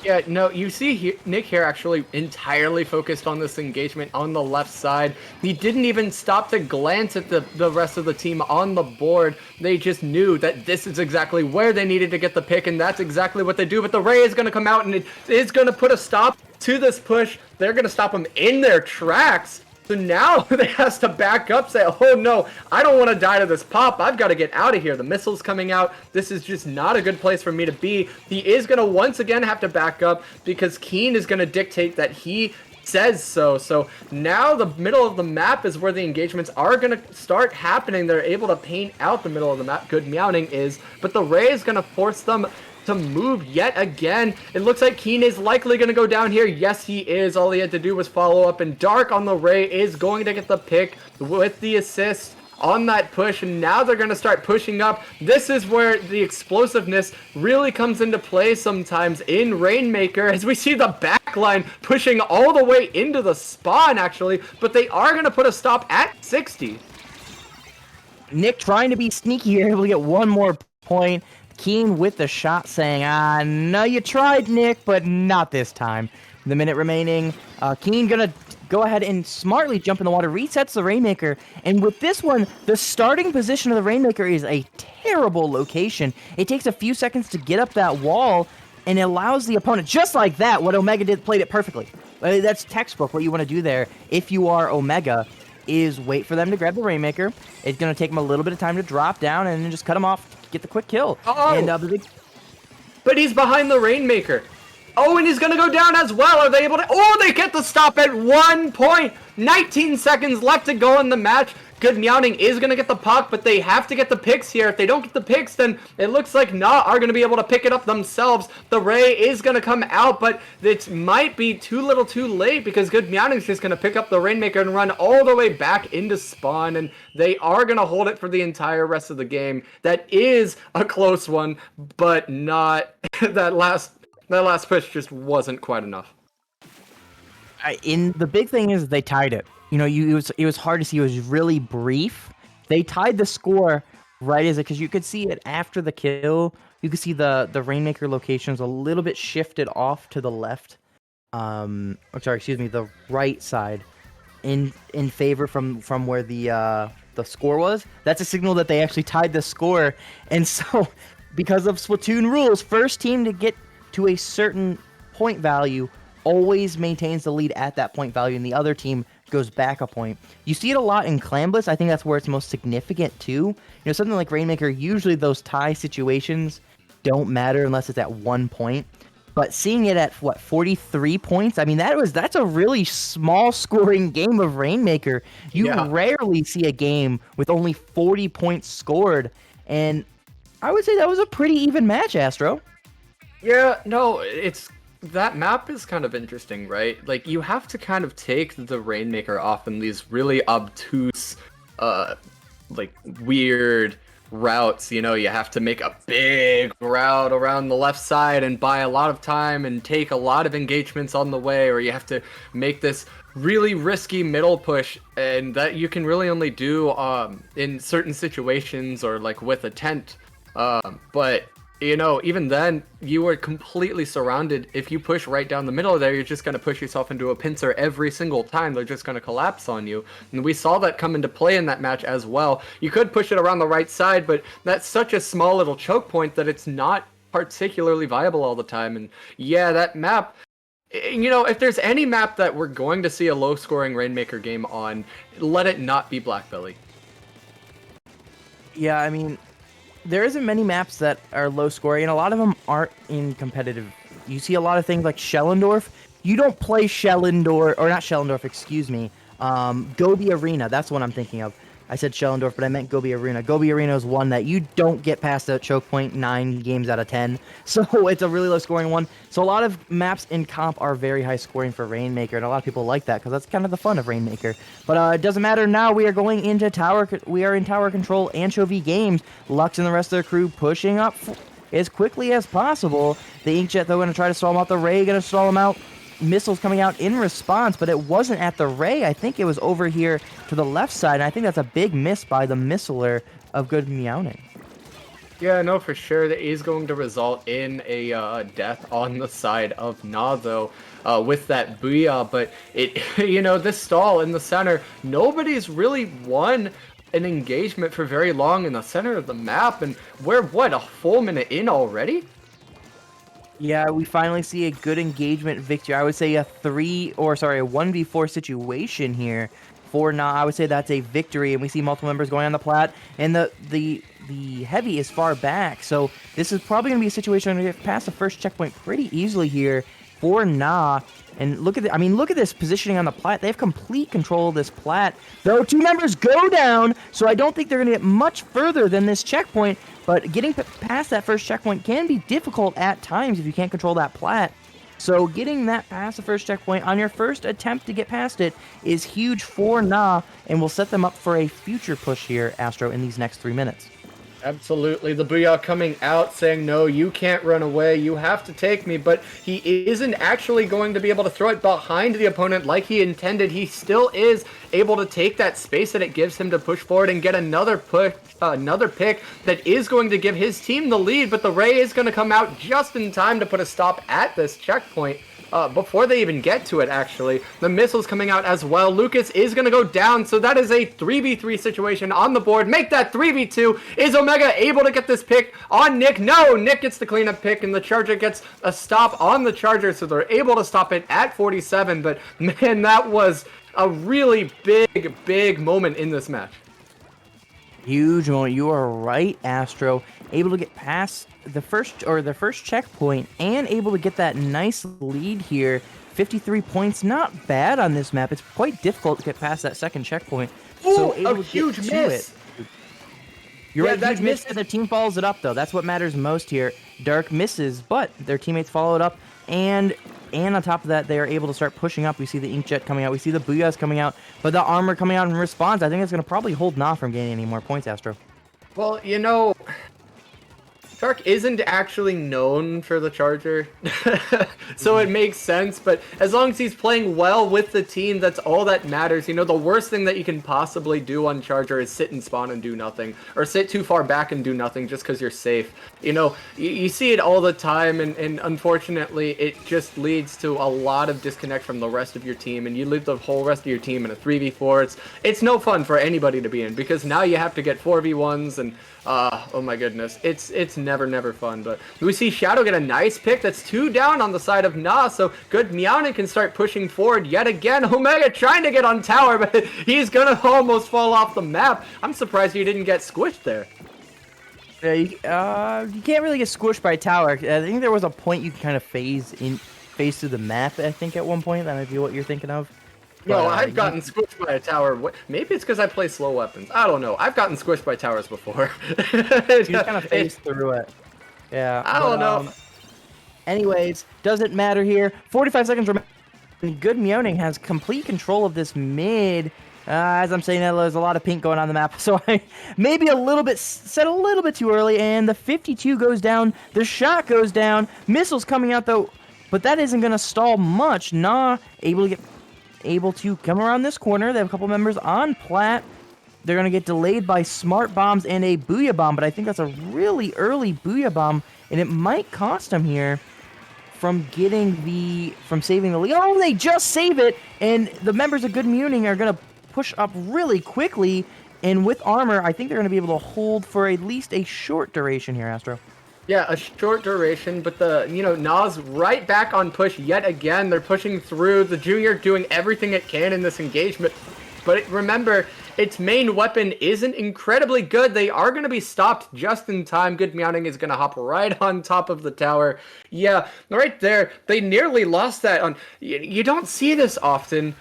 Yeah, no, you see here, Nick here actually entirely focused on this engagement on the left side. He didn't even stop to glance at the rest of the team on the board. They just knew that this is exactly where they needed to get the pick, and that's exactly what they do. But the Ray is going to come out, and it is going to put a stop to this push. They're going to stop them in their tracks. So now they has to back up, say, oh no, I don't want to die to this pop. I've got to get out of here. The missile's coming out. This is just not a good place for me to be. He is going to once again have to back up because Keen is going to dictate that he says so. So now the middle of the map is where the engagements are going to start happening. They're able to paint out the middle of the map. Good Meowning is, but the Ray is going to force them to move yet again. It looks like Keen is likely going to go down here. Yes, he is. All he had to do was follow up, and Dark on the Ray is going to get the pick with the assist on that push, and now they're going to start pushing up. This is where the explosiveness really comes into play sometimes in Rainmaker, as we see the backline pushing all the way into the spawn, actually, but they are going to put a stop at 60. Nick trying to be sneaky here, able to get one more point. Keen with the shot saying, no, you tried, Nick, but not this time. The minute remaining, Keen gonna go ahead and smartly jump in the water, resets the Rainmaker, and with this one, the starting position of the Rainmaker is a terrible location. It takes a few seconds to get up that wall, and it allows the opponent, just like that, what Omega did, played it perfectly. That's textbook. What you want to do there, if you are Omega, is wait for them to grab the Rainmaker. It's going to take them a little bit of time to drop down, and then just cut them off, get the quick kill. And, but he's behind the Rainmaker. Oh, and he's going to go down as well. Are they able to... Oh, they get the stop at 1 point. 19 seconds left to go in the match. Good Meowning is going to get the puck, but they have to get the picks here. If they don't get the picks, then it looks like Na are going to be able to pick it up themselves. The Ray is going to come out, but it might be too little too late, because Good Meowning is just going to pick up the Rainmaker and run all the way back into spawn, and they are going to hold it for the entire rest of the game. That is a close one, but not that last push just wasn't quite enough. The big thing is they tied it. You know, it was hard to see. It was really brief. They tied the score right as it, because you could see it after the kill. You could see the Rainmaker locations a little bit shifted off to the left. The right side, in favor from where the score was. That's a signal that they actually tied the score. And so, because of Splatoon rules, first team to get to a certain point value always maintains the lead at that point value, and the other team goes back a point. You see it a lot in Clambless. I think that's where it's most significant too. You know, something like Rainmaker, usually those tie situations don't matter unless it's at 1 point. But seeing it at, 43 points? I mean, that's a really small scoring game of Rainmaker. You rarely see a game with only 40 points scored. And I would say that was a pretty even match, Astro. Yeah, no, that map is kind of interesting, right? Like, you have to kind of take the Rainmaker off in these really obtuse, weird routes. You know, you have to make a big route around the left side and buy a lot of time and take a lot of engagements on the way, or you have to make this really risky middle push, and that you can really only do in certain situations or like with a tent. But you know, even then, you are completely surrounded. If you push right down the middle there, you're just going to push yourself into a pincer every single time. They're just going to collapse on you. And we saw that come into play in that match as well. You could push it around the right side, but that's such a small little choke point that it's not particularly viable all the time. And yeah, that map, you know, if there's any map that we're going to see a low-scoring Rainmaker game on, let it not be Blackbelly. Yeah, I mean, there isn't many maps that are low scoring, and a lot of them aren't in competitive. You see a lot of things like Schellendorf. You don't play Schellendorf, or not Schellendorf, excuse me. Gobi Arena, that's what I'm thinking of. I said Schellendorf, but I meant Gobi Arena. Gobi Arena is one that you don't get past the choke point 9 games out of 10. So it's a really low scoring one. So a lot of maps in comp are very high scoring for Rainmaker, and a lot of people like that because that's kind of the fun of Rainmaker. But it doesn't matter now. We are going into tower. We are in tower control. Anchovy Games. Lux and the rest of their crew pushing up as quickly as possible. The Inkjet, though, going to try to stall them out. The Ray going to stall them out. Missiles coming out in response, but it wasn't at the Ray. I think it was over here to the left side, and I think that's a big miss by the missiler of Good Meowning. Yeah, no, for sure. That is going to result in a death on the side of Na, though, with that Booyah. But it, you know, this stall in the center, nobody's really won an engagement for very long in the center of the map, and we're, what, a full minute in already? Yeah, we finally see a good engagement victory. I would say a 1v4 situation here for Na. I would say that's a victory, and we see multiple members going on the plat, and the heavy is far back, so this is probably going to be a situation where we get past the first checkpoint pretty easily here, for Nah. And look at the, I mean, look at this positioning on the plat. They have complete control of this plat. Though 2 members go down, so I don't think they're going to get much further than this checkpoint. But getting past that first checkpoint can be difficult at times if you can't control that plat. So getting that past the first checkpoint on your first attempt to get past it is huge for Nah, and will set them up for a future push here, Astro, in these next 3 minutes. Absolutely. The Booyah coming out saying, no, you can't run away. You have to take me. But he isn't actually going to be able to throw it behind the opponent like he intended. He still is able to take that space that it gives him to push forward and get another push, another pick that is going to give his team the lead. But the Ray is going to come out just in time to put a stop at this checkpoint. Before they even get to it, actually. The missile's coming out as well. Lucas is going to go down, so that is a 3v3 situation on the board. Make that 3v2. Is Omega able to get this pick on Nick? No, Nick gets the cleanup pick, and the Charger gets a stop on the Charger, so they're able to stop it at 47. But, man, that was a really big moment in this match. Huge moment. You are right, Astro. Able to get past the first checkpoint and able to get that nice lead here. 53 points, not bad on this map. It's quite difficult to get past that second checkpoint. Ooh, so able a to huge get miss. To it. You're right, that huge miss. The team follows it up, though. That's what matters most here. Dark misses, but their teammates follow it up, and on top of that, they are able to start pushing up. We see the Inkjet coming out. We see the Booyahs coming out, but the Armor coming out in response. I think it's going to probably hold Nah from gaining any more points, Astro. Well, you know, Shark isn't actually known for the Charger, so it makes sense, but as long as he's playing well with the team, that's all that matters. You know, the worst thing that you can possibly do on Charger is sit and spawn and do nothing, or sit too far back and do nothing just because you're safe. You know, you see it all the time, and unfortunately, it just leads to a lot of disconnect from the rest of your team, and you leave the whole rest of your team in a 3v4. It's no fun for anybody to be in, because now you have to get 4v1s, and oh my goodness, it's never fun. But we see Shadow get a nice pick. That's 2 down on the side of Nah, so good. Meowning can start pushing forward yet again. Omega trying to get on tower, but he's gonna almost fall off the map. I'm surprised he didn't get squished there. You can't really get squished by tower. I think there was a point you could kind of phase through the map, I think, at one point. That might be what you're thinking of. No, I've gotten squished by a tower. Maybe it's because I play slow weapons. I don't know. I've gotten squished by towers before. You kind of phase through it. Yeah. I don't know. Anyways, doesn't matter here. 45 seconds remaining. Good Meowning has complete control of this mid. As I'm saying that, there's a lot of pink going on the map, so I maybe said a little bit too early, and the 52 goes down. The shot goes down. Missiles coming out, though, but that isn't going to stall much. Nah, able to come around this corner. They have a couple members on plat. They're going to get delayed by smart bombs and a Booyah bomb, but I think that's a really early Booyah bomb, and it might cost them here from saving the lead. Oh, they just save it, and the members of Good Meowning are going to push up really quickly, and with armor, I think they're going to be able to hold for at least a short duration here, Astro. Yeah, a short duration, but Nah's right back on push yet again. They're pushing through. The Junior doing everything it can in this engagement. But remember, its main weapon isn't incredibly good. They are going to be stopped just in time. Good Meowning is going to hop right on top of the tower. Yeah, right there. They nearly lost that. You don't see this often.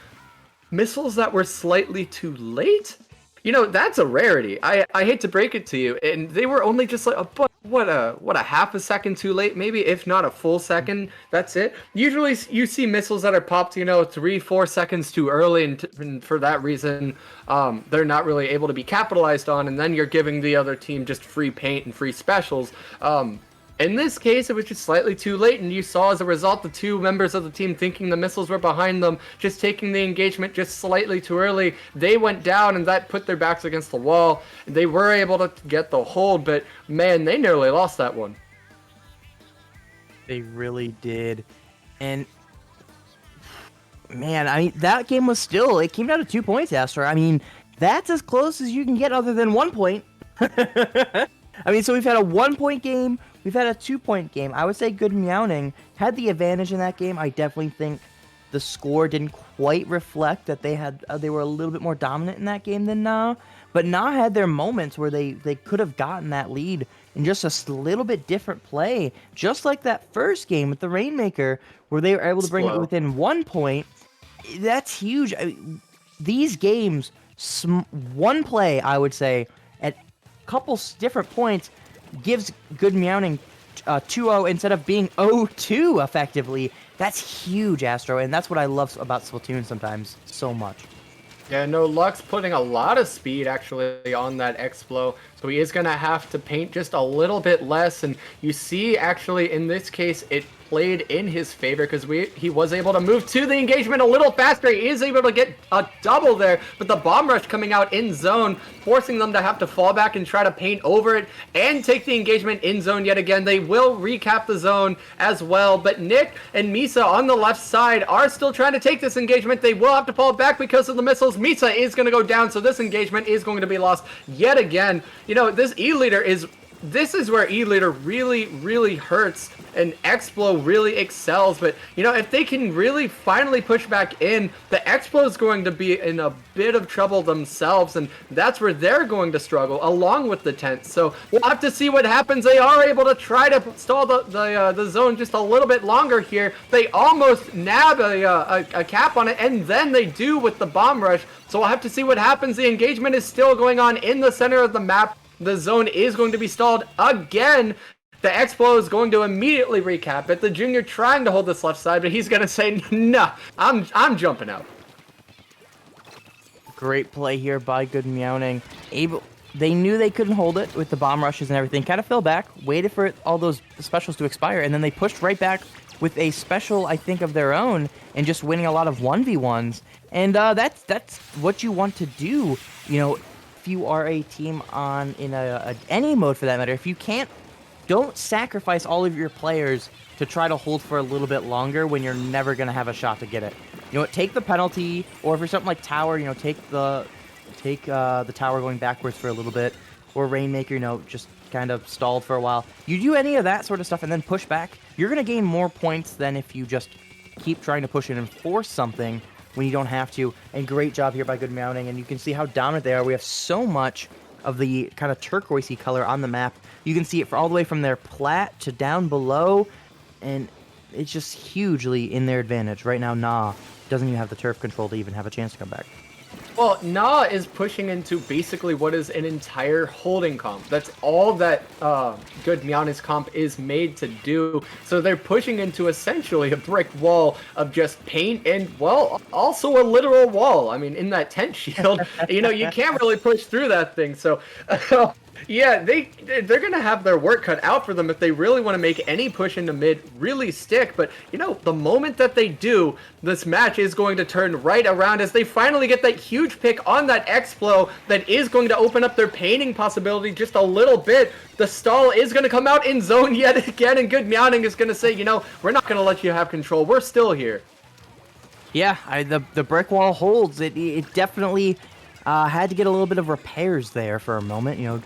Missiles that were slightly too late? You know, that's a rarity. I hate to break it to you. And they were only just like, what a half a second too late, maybe, if not a full second. That's it. Usually you see missiles that are popped, 3-4 seconds too early, and for that reason, they're not really able to be capitalized on, and then you're giving the other team just free paint and free specials. In this case, it was just slightly too late, and you saw as a result the 2 members of the team thinking the missiles were behind them, just taking the engagement just slightly too early. They went down, and that put their backs against the wall. They were able to get the hold, but man, they nearly lost that one. They really did. And man, I mean, that game was it came down to 2 points, Astro. I mean, that's as close as you can get other than 1 point. I mean, so we've had a 1-point game, we've had a 2-point game. I would say Good Meowning had the advantage in that game. I definitely think the score didn't quite reflect that they were a little bit more dominant in that game than Nah. But Nah had their moments where they could have gotten that lead in just a little bit different play, just like that first game with the Rainmaker, where they were able to bring it Slow. within 1 point. That's huge. These games, one play, I would say, at couple different points, gives Good Meowning 2-0 instead of being 0-2 effectively. That's huge, Astro, and that's what I love about Splatoon sometimes so much. Yeah, no, Lux putting a lot of speed actually on that Explo, so he is going to have to paint just a little bit less, and you see actually in this case it played in his favor because he was able to move to the engagement a little faster. He is able to get a double there, but the bomb rush coming out in zone, forcing them to have to fall back and try to paint over it and take the engagement in zone yet again. They will recap the zone as well, but Nick and Misa on the left side are still trying to take this engagement. They will have to fall back because of the missiles. Misa is going to go down, so this engagement is going to be lost yet again. You know, this E-Leader this is where E-Leader really hurts and Explo really excels, but you know, if they can really finally push back in, the Explo is going to be in a bit of trouble themselves, and that's where they're going to struggle along with the tent. So we'll have to see what happens. They are able to try to stall the zone just a little bit longer here. They almost nab a cap on it, and then they do with the bomb rush. So we'll have to see what happens. The engagement is still going on in the center of the map. The zone is going to be stalled again. The Explo is going to immediately recap it. The Junior trying to hold this left side, but he's going to say, nah, I'm jumping out. Great play here by Good Meowning. They knew they couldn't hold it with the bomb rushes and everything. Kind of fell back, waited for all those specials to expire, and then they pushed right back with a special, I think, of their own, and just winning a lot of 1v1s. And that's what you want to do, you know, if you are a team in any mode for that matter. If you can't, don't sacrifice all of your players to try to hold for a little bit longer when you're never going to have a shot to get it. You know what, take the penalty, or for something like tower, you know, take the tower going backwards for a little bit, or Rainmaker, you know, just kind of stalled for a while. You do any of that sort of stuff and then push back, you're going to gain more points than if you just keep trying to push it and force something when you don't have to. And great job here by Good Meowning, and you can see how dominant they are. We have so much of the kind of turquoisey color on the map. You can see it all the way from their plat to down below, and it's just hugely in their advantage. Right now, Nah doesn't even have the turf control to even have a chance to come back. Well, Nah is pushing into basically what is an entire holding comp. That's all that Good Meowning's comp is made to do. So they're pushing into essentially a brick wall of just paint and, well, also a literal wall. I mean, in that tent shield, you know, you can't really push through that thing. So, yeah, they're going to have their work cut out for them if they really want to make any push into mid really stick. But, you know, the moment that they do, this match is going to turn right around as they finally get that huge pick on that Explo that is going to open up their painting possibility just a little bit. The stall is going to come out in zone yet again, and Good Meowning is going to say, you know, we're not going to let you have control. We're still here. Yeah, the brick wall holds. It definitely had to get a little bit of repairs there for a moment, you know.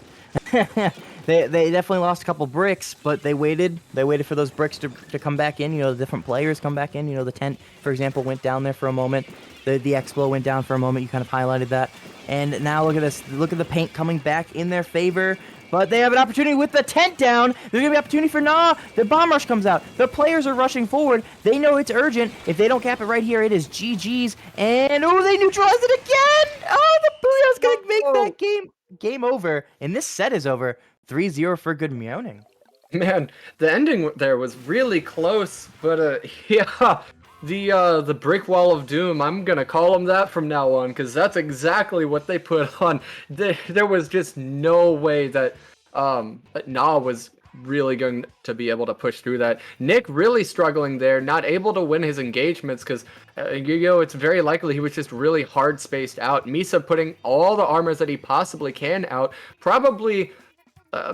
They definitely lost a couple bricks, but they waited for those bricks to come back in. You know, the different players come back in. You know, the tent, for example, went down there for a moment. The Explo went down for a moment. You kind of highlighted that. And now look at this. Look at the paint coming back in their favor. But they have an opportunity with the tent down. There's going to be an opportunity for Nah. The bomb rush comes out. The players are rushing forward. They know it's urgent. If they don't cap it right here, it is GG's. And, oh, they neutralized it again. Oh, the Booyah's going to make that game over. And this set is over. 3-0 for Good Meowning. Man, the ending there was really close, but yeah, the brick wall of doom, I'm gonna call them that from now on, because that's exactly what they put on. There was just no way that Nah was really going to be able to push through that. Nick really struggling there, not able to win his engagements because, you know, it's very likely he was just really hard spaced out. Misa putting all the armors that he possibly can out, probably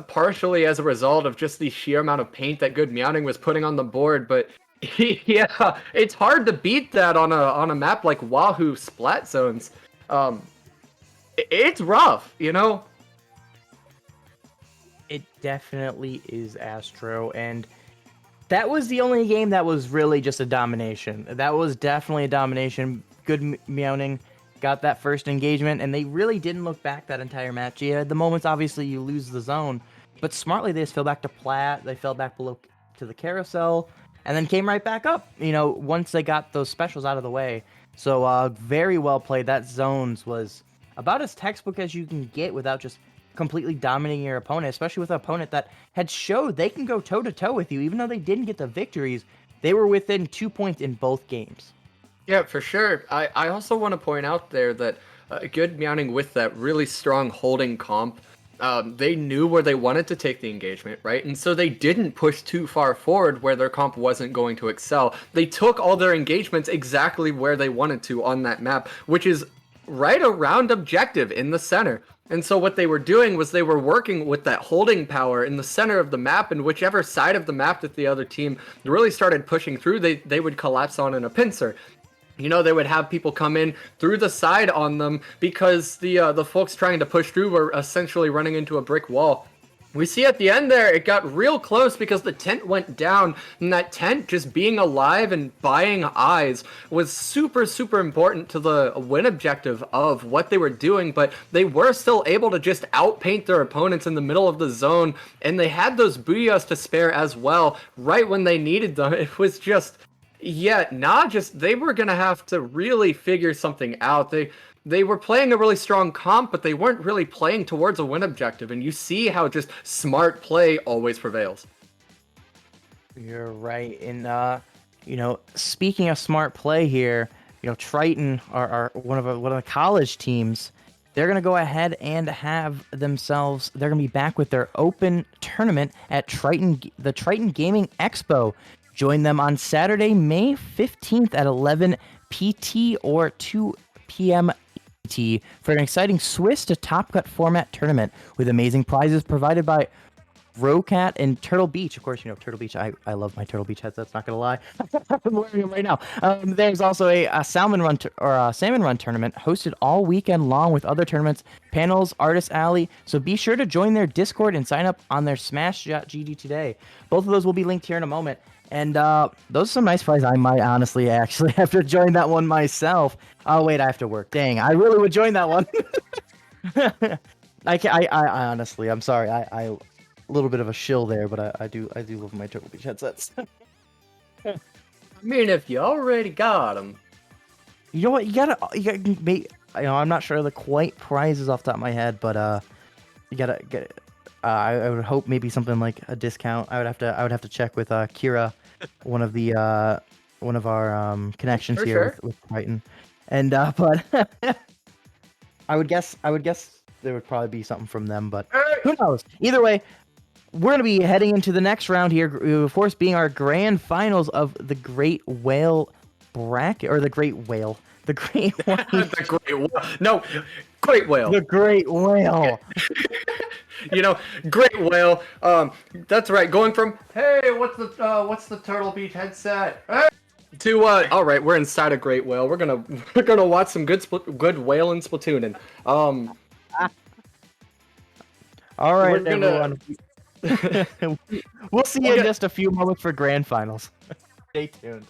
partially as a result of just the sheer amount of paint that Good Meowning was putting on the board, but yeah, it's hard to beat that on a map like Wahoo Splat Zones. It's rough, you know? It definitely is, Astro, and that was the only game that was really just a domination. That was definitely a domination. Good Meowning got that first engagement, and they really didn't look back that entire match. Yeah, at the moments, obviously, you lose the zone, But smartly, they just fell back to plat. They fell back below to the carousel, and then came right back up. Once they got those specials out of the way. So very well played. That zones was about as textbook as you can get without just completely dominating your opponent, especially with an opponent that had showed they can go toe to toe with you, even though they didn't get the victories. They were within 2 points in both games. Yeah, for sure. I also want to point out there that good Meowning with that really strong holding comp, they knew where they wanted to take the engagement, right? And so they didn't push too far forward where their comp wasn't going to excel. They took all their engagements exactly where they wanted to on that map, which is right around objective in the center. And so what they were doing was they were working with that holding power in the center of the map, and whichever side of the map that the other team really started pushing through, they would collapse on in a pincer. They would have people come in through the side on them because the folks trying to push through were essentially running into a brick wall. We see at the end there, it got real close because the tent went down, and that tent just being alive and buying eyes was super, super important to the win objective of what they were doing, but they were still able to just outpaint their opponents in the middle of the zone, and they had those booyahs to spare as well, right when they needed them. It was just... Yeah, they were gonna have to really figure something out. They were playing a really strong comp, but they weren't really playing towards a win objective, and you see how just smart play always prevails. You're right. And speaking of smart play here, Triton are one of the college teams. They're gonna go ahead and have themselves. They're gonna be back with their open tournament at the Triton Gaming Expo. Join them on Saturday, May 15th at 11 PT or 2 p.m. ET for an exciting Swiss to Top Cut format tournament with amazing prizes provided by Rocat and Turtle Beach. Of course, Turtle Beach. I love my Turtle Beach headsets, not gonna lie. I'm wearing them right now. There's also a salmon run salmon run tournament hosted all weekend long with other tournaments, panels, Artist Alley. So be sure to join their Discord and sign up on their Smash.gg today. Both of those will be linked here in a moment. And those are some nice prizes. I might honestly actually have to join that one myself. Oh wait, I have to work. Dang, I really would join that one. I honestly, I'm sorry. I a little bit of a shill there, but I do love my Turtle Beach headsets. I mean, if you already got them. You know what? You gotta make. I'm not sure the quite prizes off the top of my head, but you gotta get it. I would hope maybe something like a discount. I would have to check with Kira, one of our connections For here sure. with Titan, and but I would guess there would probably be something from them, but who knows? Either way, we're gonna be heading into the next round here, of course, being our grand finals of the Great Whale bracket, or the Great Whale, the Great White, The great whale. No, great whale. the Great Whale. Great whale. That's right. Going from hey, what's the Turtle Beach headset? Hey, to all right, we're inside a great whale. We're gonna watch some good whale and Splatooning. All right, We're gonna- everyone. We'll see you in just a few moments for grand finals. Stay tuned.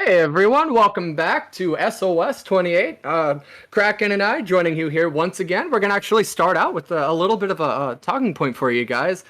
Hey everyone, welcome back to SOS 28. Kraken and I joining you here once again. We're going to actually start out with a little bit of a talking point for you guys.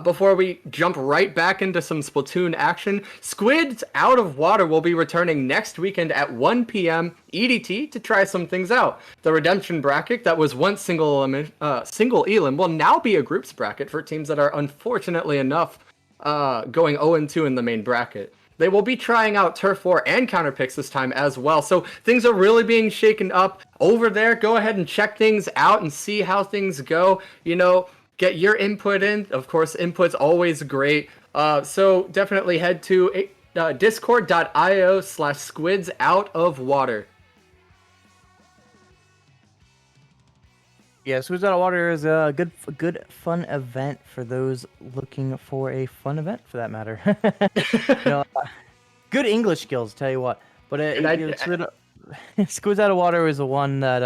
Before we jump right back into some Splatoon action, Squids Out of Water will be returning next weekend at 1 p.m. EDT to try some things out. The redemption bracket that was once single elim will now be a groups bracket for teams that are unfortunately enough going 0-2 in the main bracket. They will be trying out Turf War and Counter Picks this time as well. So things are really being shaken up over there. Go ahead and check things out and see how things go. You know, get your input in. Of course, input's always great. So definitely head to discord.io/squids out of water. Yeah, Squids Out of Water is a good fun event for those looking for a fun event, for that matter. You know, good English skills, tell you what. But Squids Out of Water is the one that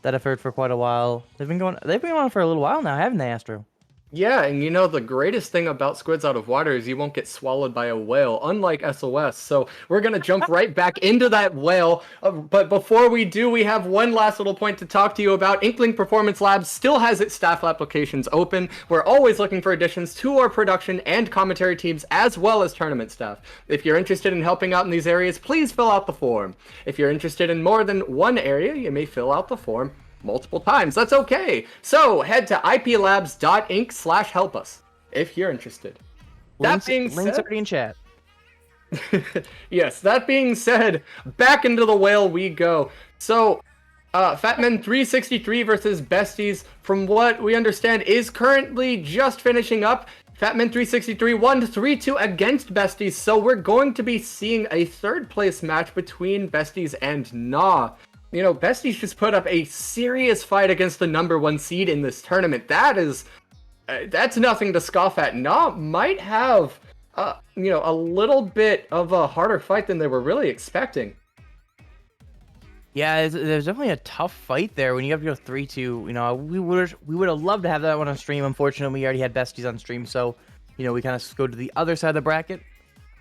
I've heard for quite a while. They've been going on for a little while now, haven't they, Astro? Yeah, and you know, the greatest thing about Squids Out of Water is you won't get swallowed by a whale, unlike SOS. So we're going to jump right back into that whale. But before we do, we have one last little point to talk to you about. Inkling Performance Labs still has its staff applications open. We're always looking for additions to our production and commentary teams, as well as tournament staff. If you're interested in helping out in these areas, please fill out the form. If you're interested in more than one area, you may fill out the form multiple times. That's okay. So head to iplabs.inc/help us if you're interested. Links already in chat. Yes, that being said, back into the whale we go. So, Fatman 363 versus Besties, from what we understand, is currently just finishing up. Fatman 363 won 3-2 against Besties, so we're going to be seeing a third place match between Besties and Nah. You know, Besties just put up a serious fight against the #1 seed in this tournament. That's nothing to scoff at. Nah might have, a little bit of a harder fight than they were really expecting. Yeah, there's definitely a tough fight there when you have to go 3-2. You know, we would have loved to have that one on stream. Unfortunately, we already had Besties on stream, so you know we kind of go to the other side of the bracket.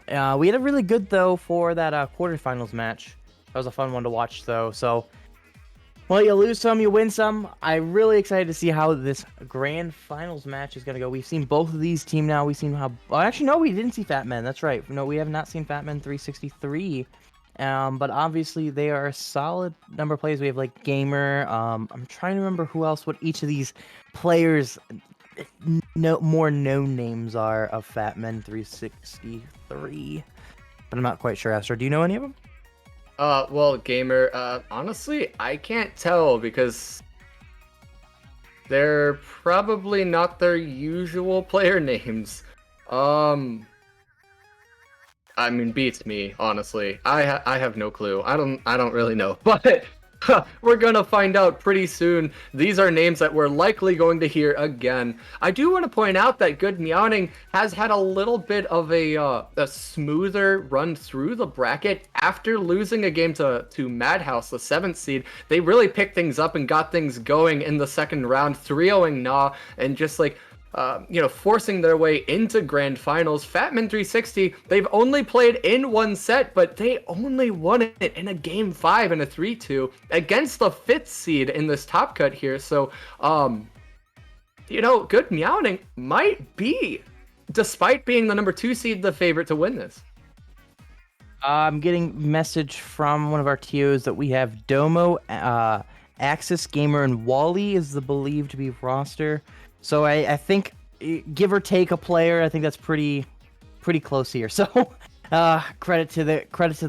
We had a really good though for that quarterfinals match. That was a fun one to watch, though. So, well, you lose some, you win some. I'm really excited to see how this grand finals match is going to go. We've seen both of these teams now. We've seen how... Well, actually, no, we didn't see Fatman. That's right. No, we have not seen Fatman 363. But obviously, they are a solid number of players. We have, like, Gamer. I'm trying to remember what each of these players... more known names are of Fatman 363. But I'm not quite sure, Astro. Do you know any of them? Well, Gamer, honestly, I can't tell because they're probably not their usual player names. I mean, beats me, honestly. I have no clue. I don't really know, but we're gonna find out pretty soon. These are names that we're likely going to hear again. I do want to point out that Good Meowning has had a little bit of a smoother run through the bracket after losing a game to Madhouse, the 7th seed. They really picked things up and got things going in the second round, 3-0ing Nah, and just like forcing their way into grand finals. Fatman 360, they've only played in one set, but they only won it in a game 5 and a 3-2 against the 5th seed in this top cut here. So, Good Meowning might be, despite being the #2 seed, the favorite to win this. I'm getting message from one of our TOs that we have Domo, Axis Gamer, and Wally is the believed to be roster. So I think, give or take a player, I think that's pretty close here. So credit to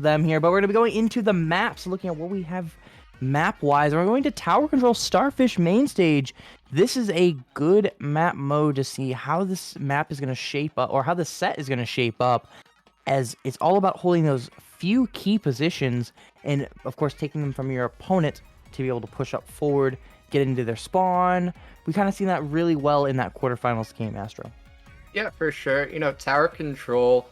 them here. But we're gonna be going into the maps, looking at what we have map-wise. And we're going to Tower Control Starfish main stage. This is a good map mode to see how this map is gonna shape up, or how the set is gonna shape up, as it's all about holding those few key positions, and of course taking them from your opponent to be able to push up forward, get into their spawn. We kind of seen that really well in that quarterfinals game, Astro. Yeah, for sure. Tower Control,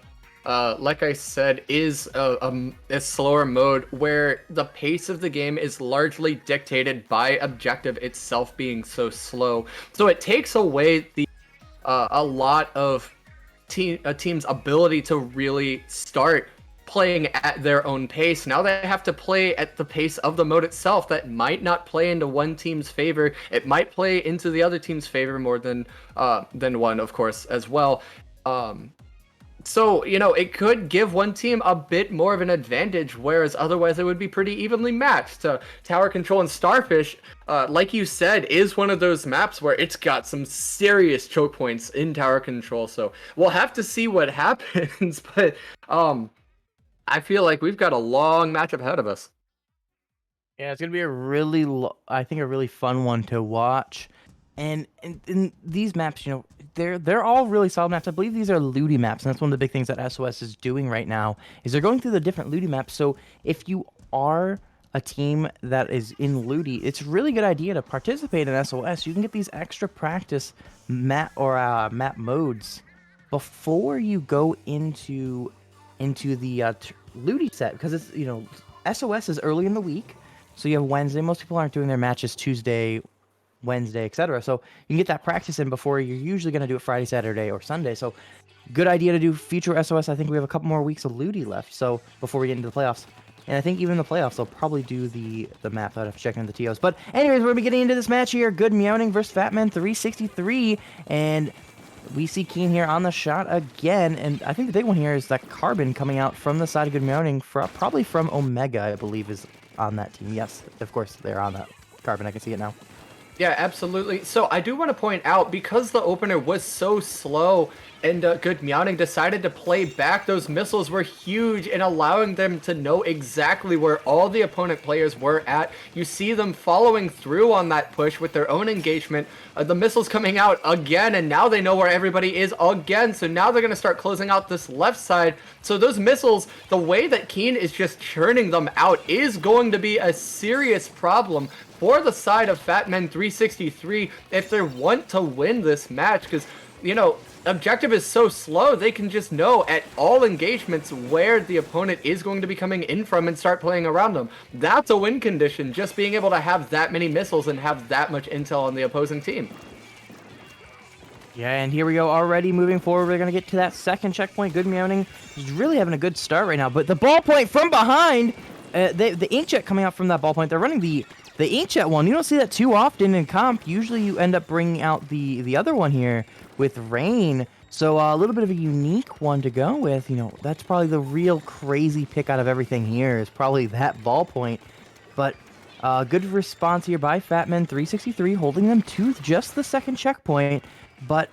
like I said, is a slower mode where the pace of the game is largely dictated by objective itself being so slow. So it takes away a lot of a team's ability to really start playing at their own pace. Now they have to play at the pace of the mode itself. That might not play into one team's favor. It might play into the other team's favor more than one, of course, as well. So, it could give one team a bit more of an advantage, whereas otherwise it would be pretty evenly matched. Tower Control and Starfish, like you said, is one of those maps where it's got some serious choke points in Tower Control. So we'll have to see what happens, but I feel like we've got a long matchup ahead of us. Yeah, it's gonna be a really, I think, a really fun one to watch. And in these maps, they're all really solid maps. I believe these are Ludi maps, and that's one of the big things that SOS is doing right now, is they're going through the different Ludi maps. So if you are a team that is in Ludi, it's a really good idea to participate in SOS. You can get these extra practice map modes before you go into the Ludi set, because it's SOS is early in the week, so you have Wednesday. Most people aren't doing their matches Tuesday, Wednesday, etc. So you can get that practice in before you're usually going to do it Friday, Saturday, or Sunday. So good idea to do future SOS. I think we have a couple more weeks of Ludi left, so before we get into the playoffs. And I think even in the playoffs, they'll probably do the map. I'd have to check into the TOs. But anyways, we're going to be getting into this match here. Good Meowning versus Fatman 363. And we see Keen here on the shot again. And I think the big one here is that Carbon coming out from the side of Good Meowning, probably from Omega, I believe, is on that team. Yes, of course, they're on that Carbon. I can see it now. Yeah, absolutely. So I do want to point out, because the opener was so slow, and Good Meowning decided to play back, those missiles were huge in allowing them to know exactly where all the opponent players were at. You see them following through on that push with their own engagement. The missiles coming out again, and now they know where everybody is again. So now they're going to start closing out this left side. So those missiles, the way that Keen is just churning them out, is going to be a serious problem for the side of Fatman 363 if they want to win this match, because objective is so slow, they can just know at all engagements where the opponent is going to be coming in from and start playing around them. That's a win condition, just being able to have that many missiles and have that much intel on the opposing team. Yeah, and here we go already moving forward. We're going to get to that second checkpoint. Good Meowning is really having a good start right now, but the ballpoint from behind, the Inkjet coming out from that ballpoint, they're running the Inkjet one. You don't see that too often in comp. Usually you end up bringing out the other one here with Rain. So a little bit of a unique one to go with. That's probably the real crazy pick out of everything here, is probably that ballpoint. But good response here by Fatman 363, holding them to just the second checkpoint. But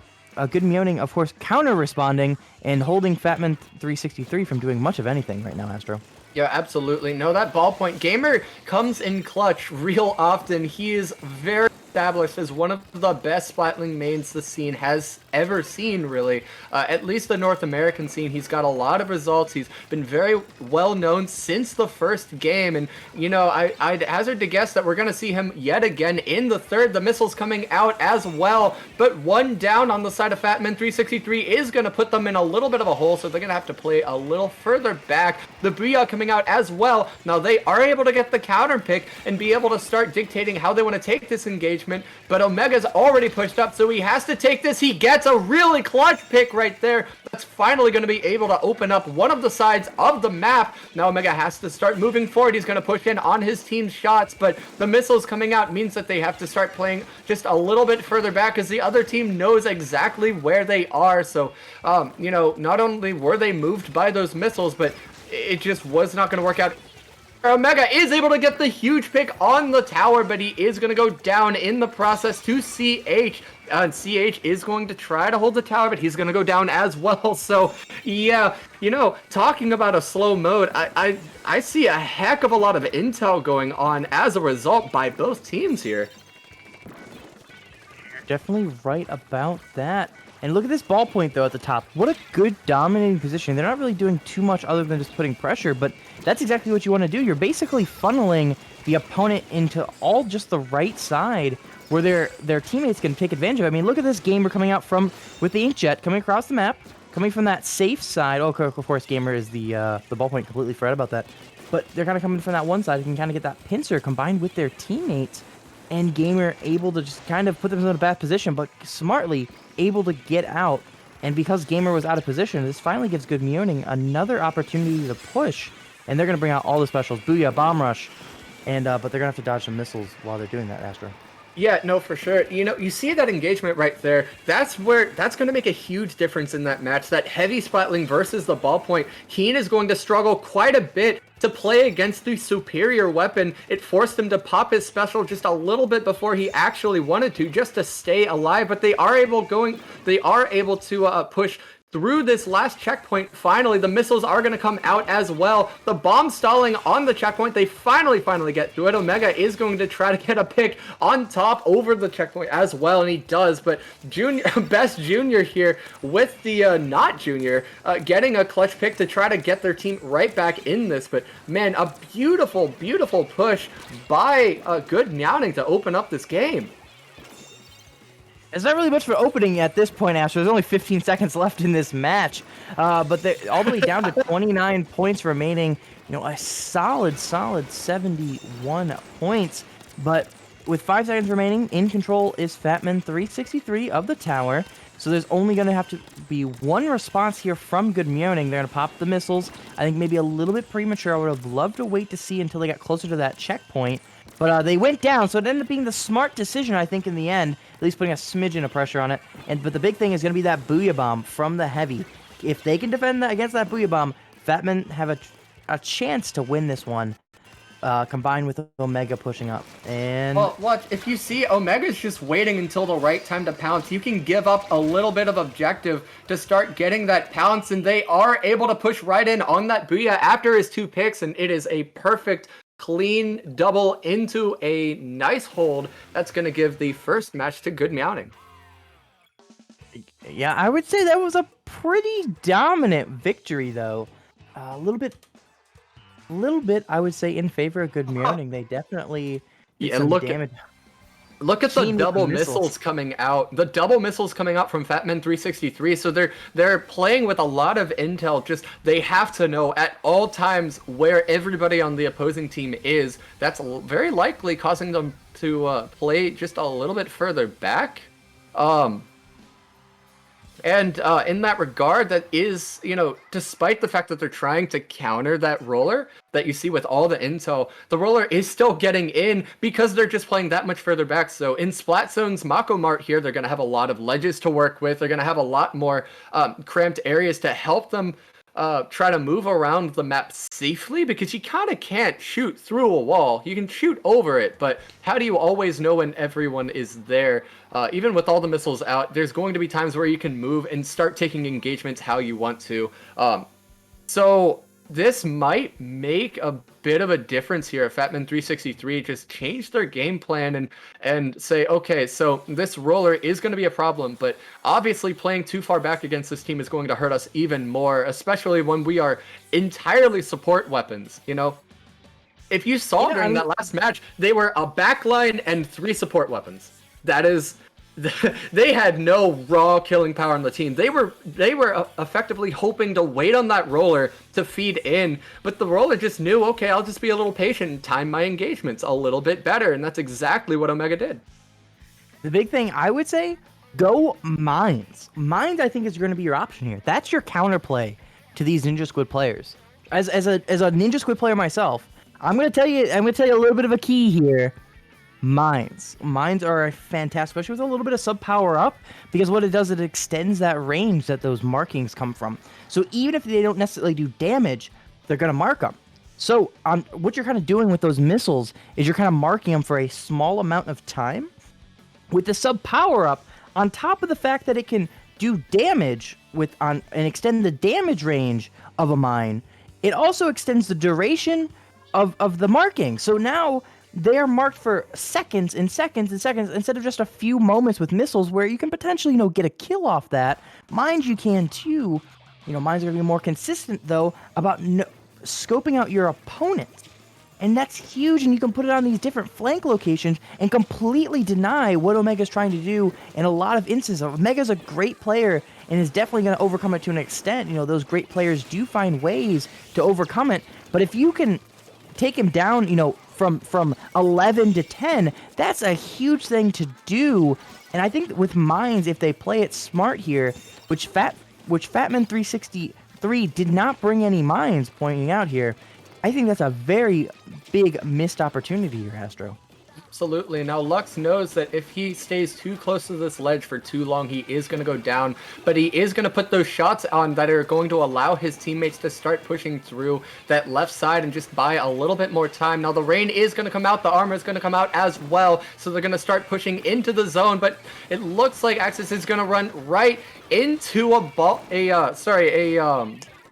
Good Meowning, of course, counter-responding and holding Fatman 363 from doing much of anything right now, Astro. Yeah, absolutely. No, that ballpoint gamer comes in clutch real often. He is very established as one of the best Splatling mains the scene has ever seen, really. At least the North American scene. He's got a lot of results. He's been very well known since the first game. And, I'd hazard to guess that we're going to see him yet again in the third. The missiles coming out as well. But one down on the side of Fatman 363 is going to put them in a little bit of a hole. So they're going to have to play a little further back. The Booyah coming out as well. Now they are able to get the counter pick and be able to start dictating how they want to take this engagement. But Omega's already pushed up, so he has to take this. He gets a really clutch pick right there. That's finally going to be able to open up one of the sides of the map. Now Omega has to start moving forward. He's going to push in on his team's shots, but the missiles coming out means that they have to start playing just a little bit further back, as the other team knows exactly where they are. So, not only were they moved by those missiles, but it just was not going to work out. Omega is able to get the huge pick on the tower, but he is going to go down in the process to CH. And CH is going to try to hold the tower, but he's going to go down as well. So, yeah, talking about a slow mode, I see a heck of a lot of intel going on as a result by both teams here. You're definitely right about that. And look at this ballpoint, though, at the top. What a good dominating position. They're not really doing too much other than just putting pressure, but that's exactly what you want to do. You're basically funneling the opponent into all just the right side where their teammates can take advantage of it. I mean, look at this Gamer coming out with the Inkjet, coming across the map, coming from that safe side. Oh, of course, Gamer is the ballpoint. Completely forgot about that. But they're kind of coming from that one side. You can kind of get that pincer combined with their teammates, and Gamer able to just kind of put them in a bad position, but smartly able to get out And because Gamer was out of position, this finally gives Good Meowning another opportunity to push. And they're going to bring out all the specials. Booyah, Bomb Rush. And but they're going to have to dodge some missiles while they're doing that, Astro. Yeah, no, for sure. You know, you see that engagement right there. That's going to make a huge difference in that match. That heavy Splatling versus the ballpoint. Keen is going to struggle quite a bit to play against the superior weapon. It forced him to pop his special just a little bit before he actually wanted to, just to stay alive. But they are able to push through this last checkpoint. Finally, the missiles are going to come out as well. The bomb stalling on the checkpoint. They finally get through it. Omega is going to try to get a pick on top over the checkpoint as well, and he does. But Best Junior here with the not Junior getting a clutch pick to try to get their team right back in this. But man, a beautiful push by Good Meowning to open up this game. It's not really much for opening at this point, Astro. There's only 15 seconds left in this match. But they're all the way down to 29 points remaining. You know, a solid 71 points. But with 5 seconds remaining, in control is Fatman 363 of the tower. So there's only going to have to be one response here from Good Meowning. They're going to pop the missiles. I think maybe a little bit premature. I would have loved to wait to see until they got closer to that checkpoint. But they went down, so it ended up being the smart decision, I think, in the end. At least putting a smidgen of pressure on it. But the big thing is going to be that Booyah Bomb from the Heavy. If they can defend against that Booyah Bomb, Fatman have a chance to win this one. Combined with Omega pushing up. And well, watch, if you see Omega's just waiting until the right time to pounce, you can give up a little bit of objective to start getting that pounce, and they are able to push right in on that Booyah after his 2 picks, and it is a perfect clean double into a nice hold. That's going to give the first match to Good Meowning. Yeah, I would say that was a pretty dominant victory, though. A little bit, I would say, in favor of Good Meowning. They definitely did some damage. Look at the double missiles coming out. The double missiles coming out from Fatman 363. So they're playing with a lot of intel. Just they have to know at all times where everybody on the opposing team is. That's very likely causing them to play just a little bit further back. And in that regard, that is, you know, despite the fact that they're trying to counter that roller that you see with all the intel, the roller is still getting in because they're just playing that much further back. So in Splat Zone's Mako Mart here, they're going to have a lot of ledges to work with. They're going to have a lot more cramped areas to help them try to move around the map safely, because you kind of can't shoot through a wall. You can shoot over it, but how do you always know when everyone is there? Even with all the missiles out, there's going to be times where you can move and start taking engagements how you want to. So this might make a bit of a difference here if Fatman 363 just changed their game plan and say, okay, so this roller is going to be a problem, but obviously playing too far back against this team is going to hurt us even more, especially when we are entirely support weapons, you know? If you saw during that last match, they were a backline and 3 support weapons. That is... They had no raw killing power on the team. They were effectively hoping to wait on that roller to feed in, but the roller just knew, okay, I'll just be a little patient and time my engagements a little bit better, and that's exactly what Omega did. The big thing I would say, go Mines. Mines, I think, is going to be your option here. That's your counterplay to these Ninja Squid players. As a Ninja Squid player myself, I'm going to tell you a little bit of a key here. Mines are fantastic, especially with a little bit of sub power up, because what it does, it extends that range that those markings come from. So even if they don't necessarily do damage, they're going to mark them. So what you're kind of doing with those missiles is you're kind of marking them for a small amount of time. With the sub power up, on top of the fact that it can do damage and extend the damage range of a mine, it also extends the duration of the marking. So now they are marked for seconds and seconds and seconds instead of just a few moments with missiles where you can potentially, get a kill off that. Mines you can too. Mines are going to be more consistent, though, about scoping out your opponent. And that's huge, and you can put it on these different flank locations and completely deny what Omega's trying to do in a lot of instances. Omega's a great player and is definitely going to overcome it to an extent. Those great players do find ways to overcome it. But if you can take him down, from 11 to 10. That's a huge thing to do. And I think with mines, if they play it smart here, which Fatman363 did not bring any mines, pointing out here, I think that's a very big missed opportunity here, Astro. Absolutely. Now, Lux knows that if he stays too close to this ledge for too long, he is going to go down. But he is going to put those shots on that are going to allow his teammates to start pushing through that left side and just buy a little bit more time. Now, the rain is going to come out. The armor is going to come out as well. So they're going to start pushing into the zone. But it looks like Axis is going to run right into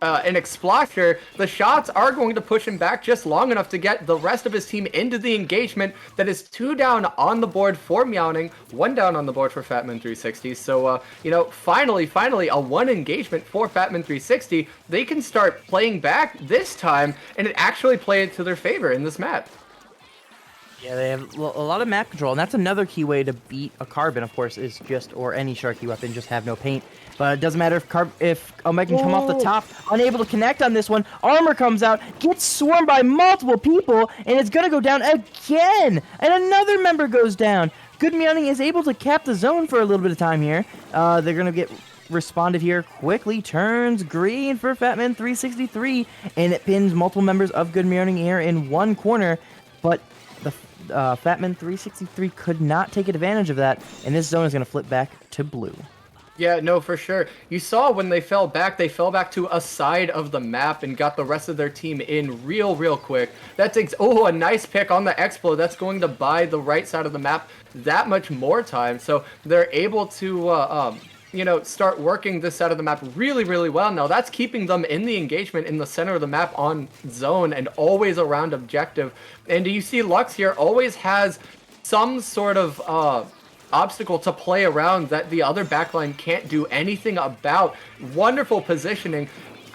an Exploiter. The shots are going to push him back just long enough to get the rest of his team into the engagement. That is 2 down on the board for Meowning, 1 down on the board for Fatman360. So, finally, a 1 engagement for Fatman360. They can start playing back this time and actually play it to their favor in this map. Yeah, they have a lot of map control, and that's another key way to beat a Carbon, of course, is just, or any Sharky weapon, just have no paint. But it doesn't matter if Omega can come off the top, unable to connect on this one. Armor comes out, gets swarmed by multiple people, and it's going to go down again! And another member goes down. Good Meowning is able to cap the zone for a little bit of time here. They're going to get responded here quickly, turns green for Fatman363, and it pins multiple members of Good Meowning here in one corner, but the Fatman363 could not take advantage of that, and this zone is going to flip back to blue. Yeah, no, for sure. You saw when they fell back to a side of the map and got the rest of their team in real quick. That's a nice pick on the Explo. That's going to buy the right side of the map that much more time. So they're able to start working this side of the map really well. Now that's keeping them in the engagement in the center of the map on zone and always around objective. And you see Lux here always has some sort of obstacle to play around that the other backline can't do anything about. Wonderful positioning.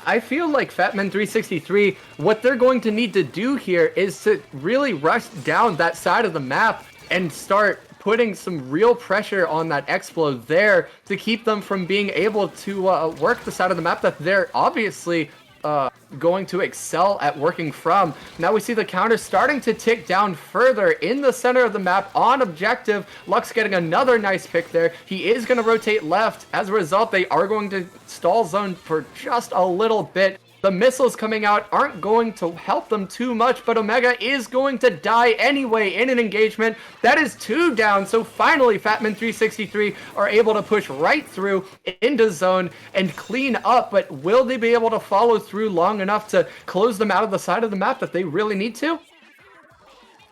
I feel like Fatman363, what they're going to need to do here is to really rush down that side of the map and start putting some real pressure on that Explo there to keep them from being able to work the side of the map that they're obviously going to excel at working from. Now we see the counter starting to tick down further in the center of the map on objective. Lux getting another nice pick there. He is going to rotate left. As a result, they are going to stall zone for just a little bit. The missiles coming out aren't going to help them too much, but Omega is going to die anyway in an engagement. That is 2 down, so finally Fatman363 are able to push right through into zone and clean up, but will they be able to follow through long enough to close them out of the side of the map that they really need to?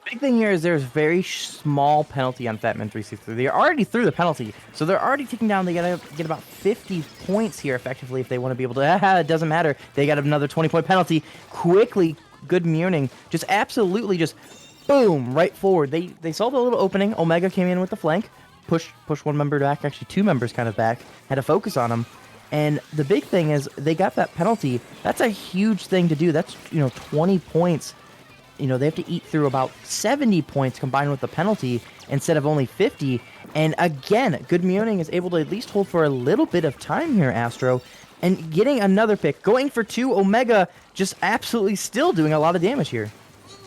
Big thing here is there's very small penalty on Fatman363. They're already through the penalty, so they're already ticking down. They gotta get about 50 points here effectively if they want to be able to. It doesn't matter. They got another 20-point penalty. Quickly, Good Meowning just absolutely just boom right forward. They saw the little opening. Omega came in with the flank, push one member back, actually 2 members kind of back. Had to focus on them. And the big thing is they got that penalty. That's a huge thing to do. That's 20 points. They have to eat through about 70 points combined with the penalty instead of only 50. And again, Good Meowning is able to at least hold for a little bit of time here, Astro. And getting another pick, going for 2, Omega just absolutely still doing a lot of damage here.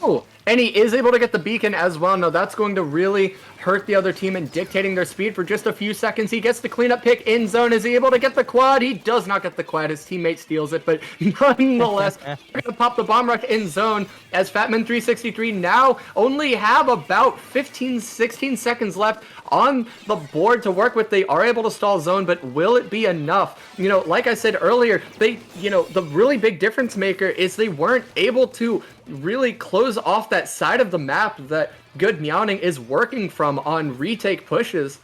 Oh, and he is able to get the beacon as well. Now that's going to really hurt the other team and dictating their speed for just a few seconds. He gets the cleanup pick in zone. Is he able to get the quad? He does not get the quad. His teammate steals it, but nonetheless, they're going to pop the bomb rush in zone as Fatman363 now only have about 16 seconds left on the board to work with. They are able to stall zone, but will it be enough? Like I said earlier, the really big difference maker is they weren't able to really close off that side of the map that Good Meowning is working from on retake pushes.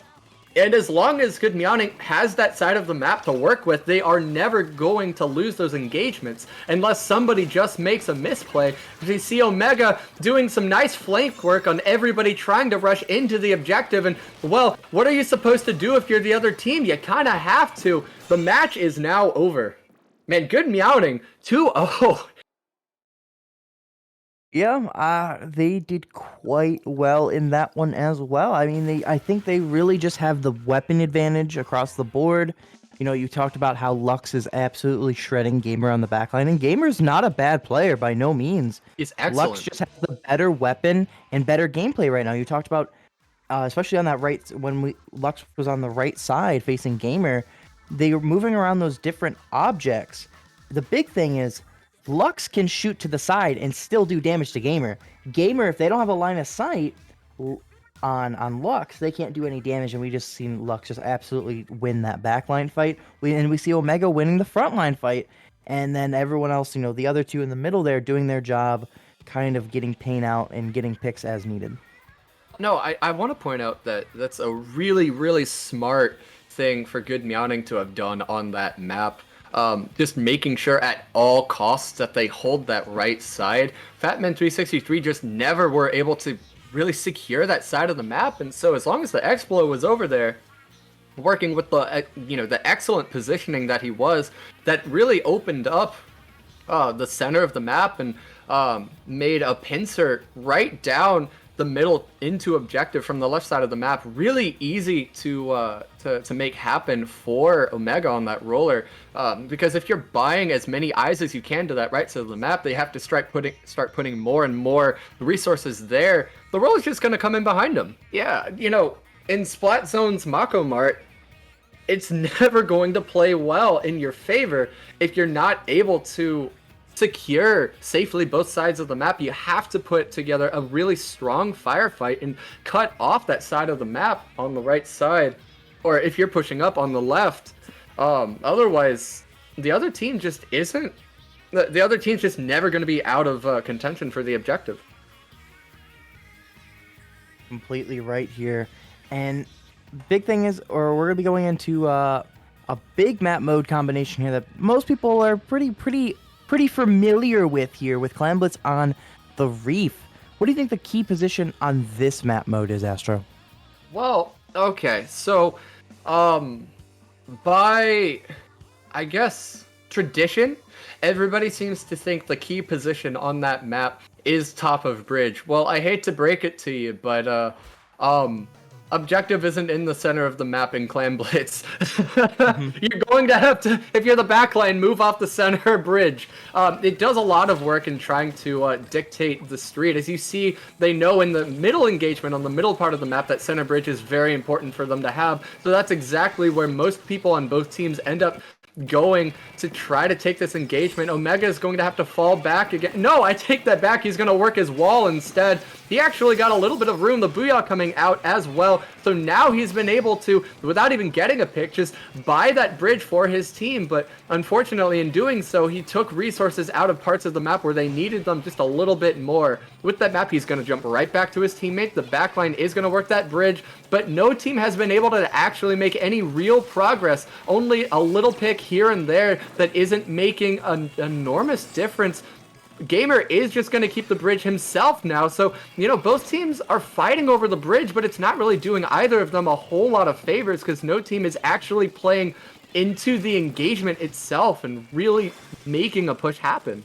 And as long as Good Meowning has that side of the map to work with, they are never going to lose those engagements unless somebody just makes a misplay. You see Omega doing some nice flank work on everybody trying to rush into the objective, and well, what are you supposed to do if you're the other team? You kind of have to. The match is now over. Man, Good Meowning 2-0. Yeah, they did quite well in that one as well. I mean, I think they really just have the weapon advantage across the board. You know, you talked about how Lux is absolutely shredding Gamer on the backline, and Gamer's not a bad player by no means. He's Lux excellent. just has the better weapon and better gameplay right now. You talked about, especially on that right, when Lux was on the right side facing Gamer, they were moving around those different objects. The big thing is Lux can shoot to the side and still do damage to Gamer. Gamer, if they don't have a line of sight on Lux, they can't do any damage, and we just seen Lux just absolutely win that backline fight. We see Omega winning the frontline fight, and then everyone else, you know, the other two in the middle there doing their job, kind of getting pain out and getting picks as needed. No, I want to point out that that's a really, really smart thing for Good Meowning to have done on that map. Just making sure at all costs that they hold that right side. Fatman363 just never were able to really secure that side of the map, and so as long as the Explo was over there, working with the the excellent positioning that he was, that really opened up the center of the map and made a pincer right down the middle into objective from the left side of the map really easy to make happen for Omega on that roller, because if you're buying as many eyes as you can to that right side of the map, they have to start putting more and more resources there. The roller's just going to come in behind them. Yeah, you know, in Splat Zone's Mako Mart, it's never going to play well in your favor if you're not able to secure safely both sides of the map. You have to put together a really strong firefight and cut off that side of the map on the right side, or if you're pushing up on the left. Otherwise, the other team just isn't. The other team's just never going to be out of contention for the objective. Completely right here, and big thing is, or we're gonna be going into a big map mode combination here that most people are pretty familiar with here, with Clan Blitz on the Reef. What do you think the key position on this map mode is, Astro? Well, okay, so, by, I guess, tradition, everybody seems to think the key position on that map is top of bridge. Well, I hate to break it to you, but, objective isn't in the center of the map in Clan Blitz. You're going to have to, if you're the backline, move off the center bridge. It does a lot of work in trying to dictate the street. As you see, they know in the middle engagement, on the middle part of the map, that center bridge is very important for them to have. So that's exactly where most people on both teams end up going to try to take this engagement. Omega is going to have to fall back again. No, I take that back. He's going to work his wall instead. He actually got a little bit of room. The Booyah coming out as well. So now he's been able to, without even getting a pick, just buy that bridge for his team. But unfortunately, in doing so, he took resources out of parts of the map where they needed them just a little bit more. With that map, he's going to jump right back to his teammate. The backline is going to work that bridge, but no team has been able to actually make any real progress. Only a little pick here and there that isn't making an enormous difference. Gamer is just going to keep the bridge himself now, so, you know, both teams are fighting over the bridge, but it's not really doing either of them a whole lot of favors, because no team is actually playing into the engagement itself and really making a push happen.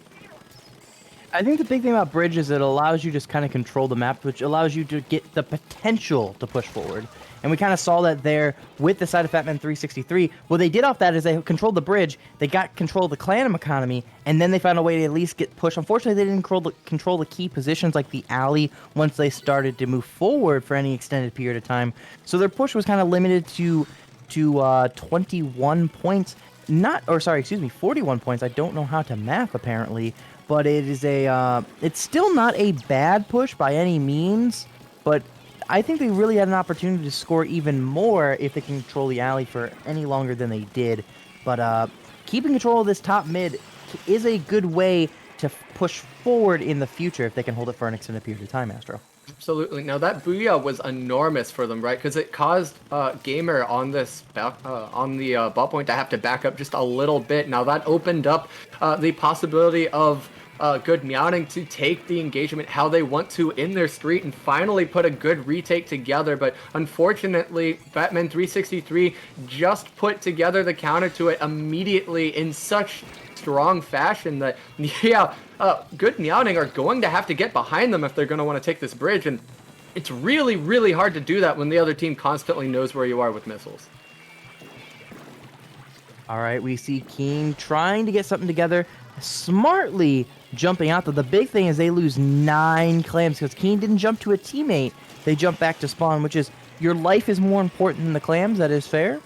I think the big thing about bridge is it allows you to just kind of control the map, which allows you to get the potential to push forward. And we kind of saw that there with the side of Fatman363. What they did off that is they controlled the bridge, they got control of the clan economy, and then they found a way to at least get pushed. Unfortunately, they didn't control the key positions like the alley once they started to move forward for any extended period of time. So their push was kind of limited to 21 points. 41 points. I don't know how to math, apparently. But it is it's still not a bad push by any means, but I think they really had an opportunity to score even more if they can control the alley for any longer than they did. But keeping control of this top mid is a good way to push forward in the future if they can hold it for an extended period of time, Astro. Absolutely. Now that Booyah was enormous for them, right? Because it caused Gamer on this on the ball point to have to back up just a little bit. Now that opened up the possibility of Good Meowning to take the engagement how they want to in their street and finally put a good retake together. But unfortunately, Batman363 just put together the counter to it immediately in such strong fashion that, yeah, Good Meowning are going to have to get behind them if they're going to want to take this bridge. And it's really, really hard to do that when the other team constantly knows where you are with missiles. All right, we see King trying to get something together, smartly jumping out. Though the big thing is they lose 9 clams because King didn't jump to a teammate. They jump back to spawn, which is your life is more important than the clams. That is fair.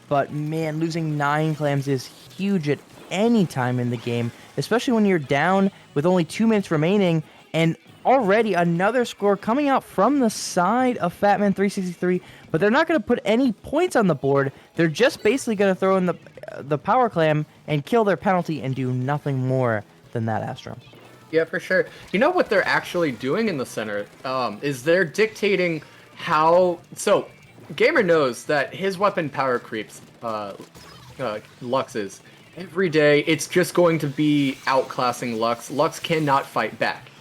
But man, losing 9 clams is huge at any time in the game, especially when you're down with only 2 minutes remaining and already another score coming out from the side of Fatman 363. But they're not going to put any points on the board. They're just basically going to throw in the power clam and kill their penalty and do nothing more than that, Astro. Yeah, for sure. You know what they're actually doing in the center is they're dictating how. So, Gamer knows that his weapon power creeps Lux's. Every day, it's just going to be outclassing Lux. Lux cannot fight back.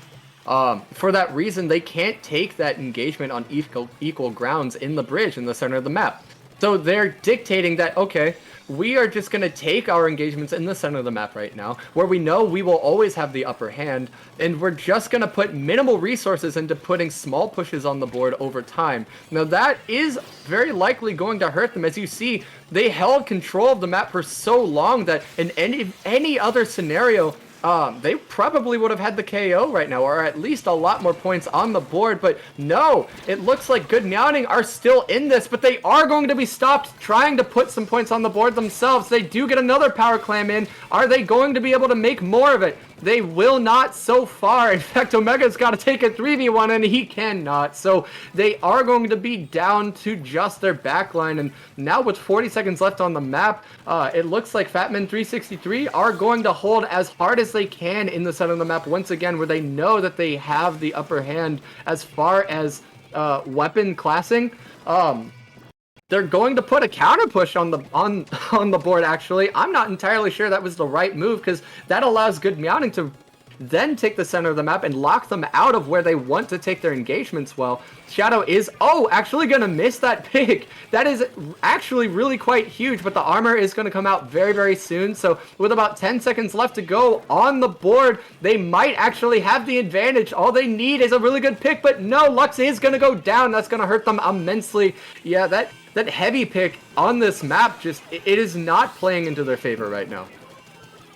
For that reason, they can't take that engagement on equal grounds in the bridge in the center of the map. So they're dictating that, okay, we are just going to take our engagements in the center of the map right now, where we know we will always have the upper hand, and we're just going to put minimal resources into putting small pushes on the board over time. Now that is very likely going to hurt them. As you see, they held control of the map for so long that in any other scenario, they probably would have had the KO right now, or at least a lot more points on the board, but no, it looks like Good Meowning are still in this, but they are going to be stopped trying to put some points on the board themselves. They do get another power clam in. Are they going to be able to make more of it? They will not so far. In fact, Omega's got to take a 3v1 and he cannot. So they are going to be down to just their backline. And now with 40 seconds left on the map, it looks like Fatman 363 are going to hold as hard as they can in the center of the map once again, where they know that they have the upper hand as far as weapon classing. They're going to put a counter push on the board, actually. I'm not entirely sure that was the right move, because that allows Good Meowning to then take the center of the map and lock them out of where they want to take their engagements well. Shadow is, actually going to miss that pick. That is actually really quite huge, but the armor is going to come out very, very soon. So with about 10 seconds left to go on the board, they might actually have the advantage. All they need is a really good pick, but no, Lux is going to go down. That's going to hurt them immensely. Yeah, that heavy pick on this map, it is not playing into their favor right now.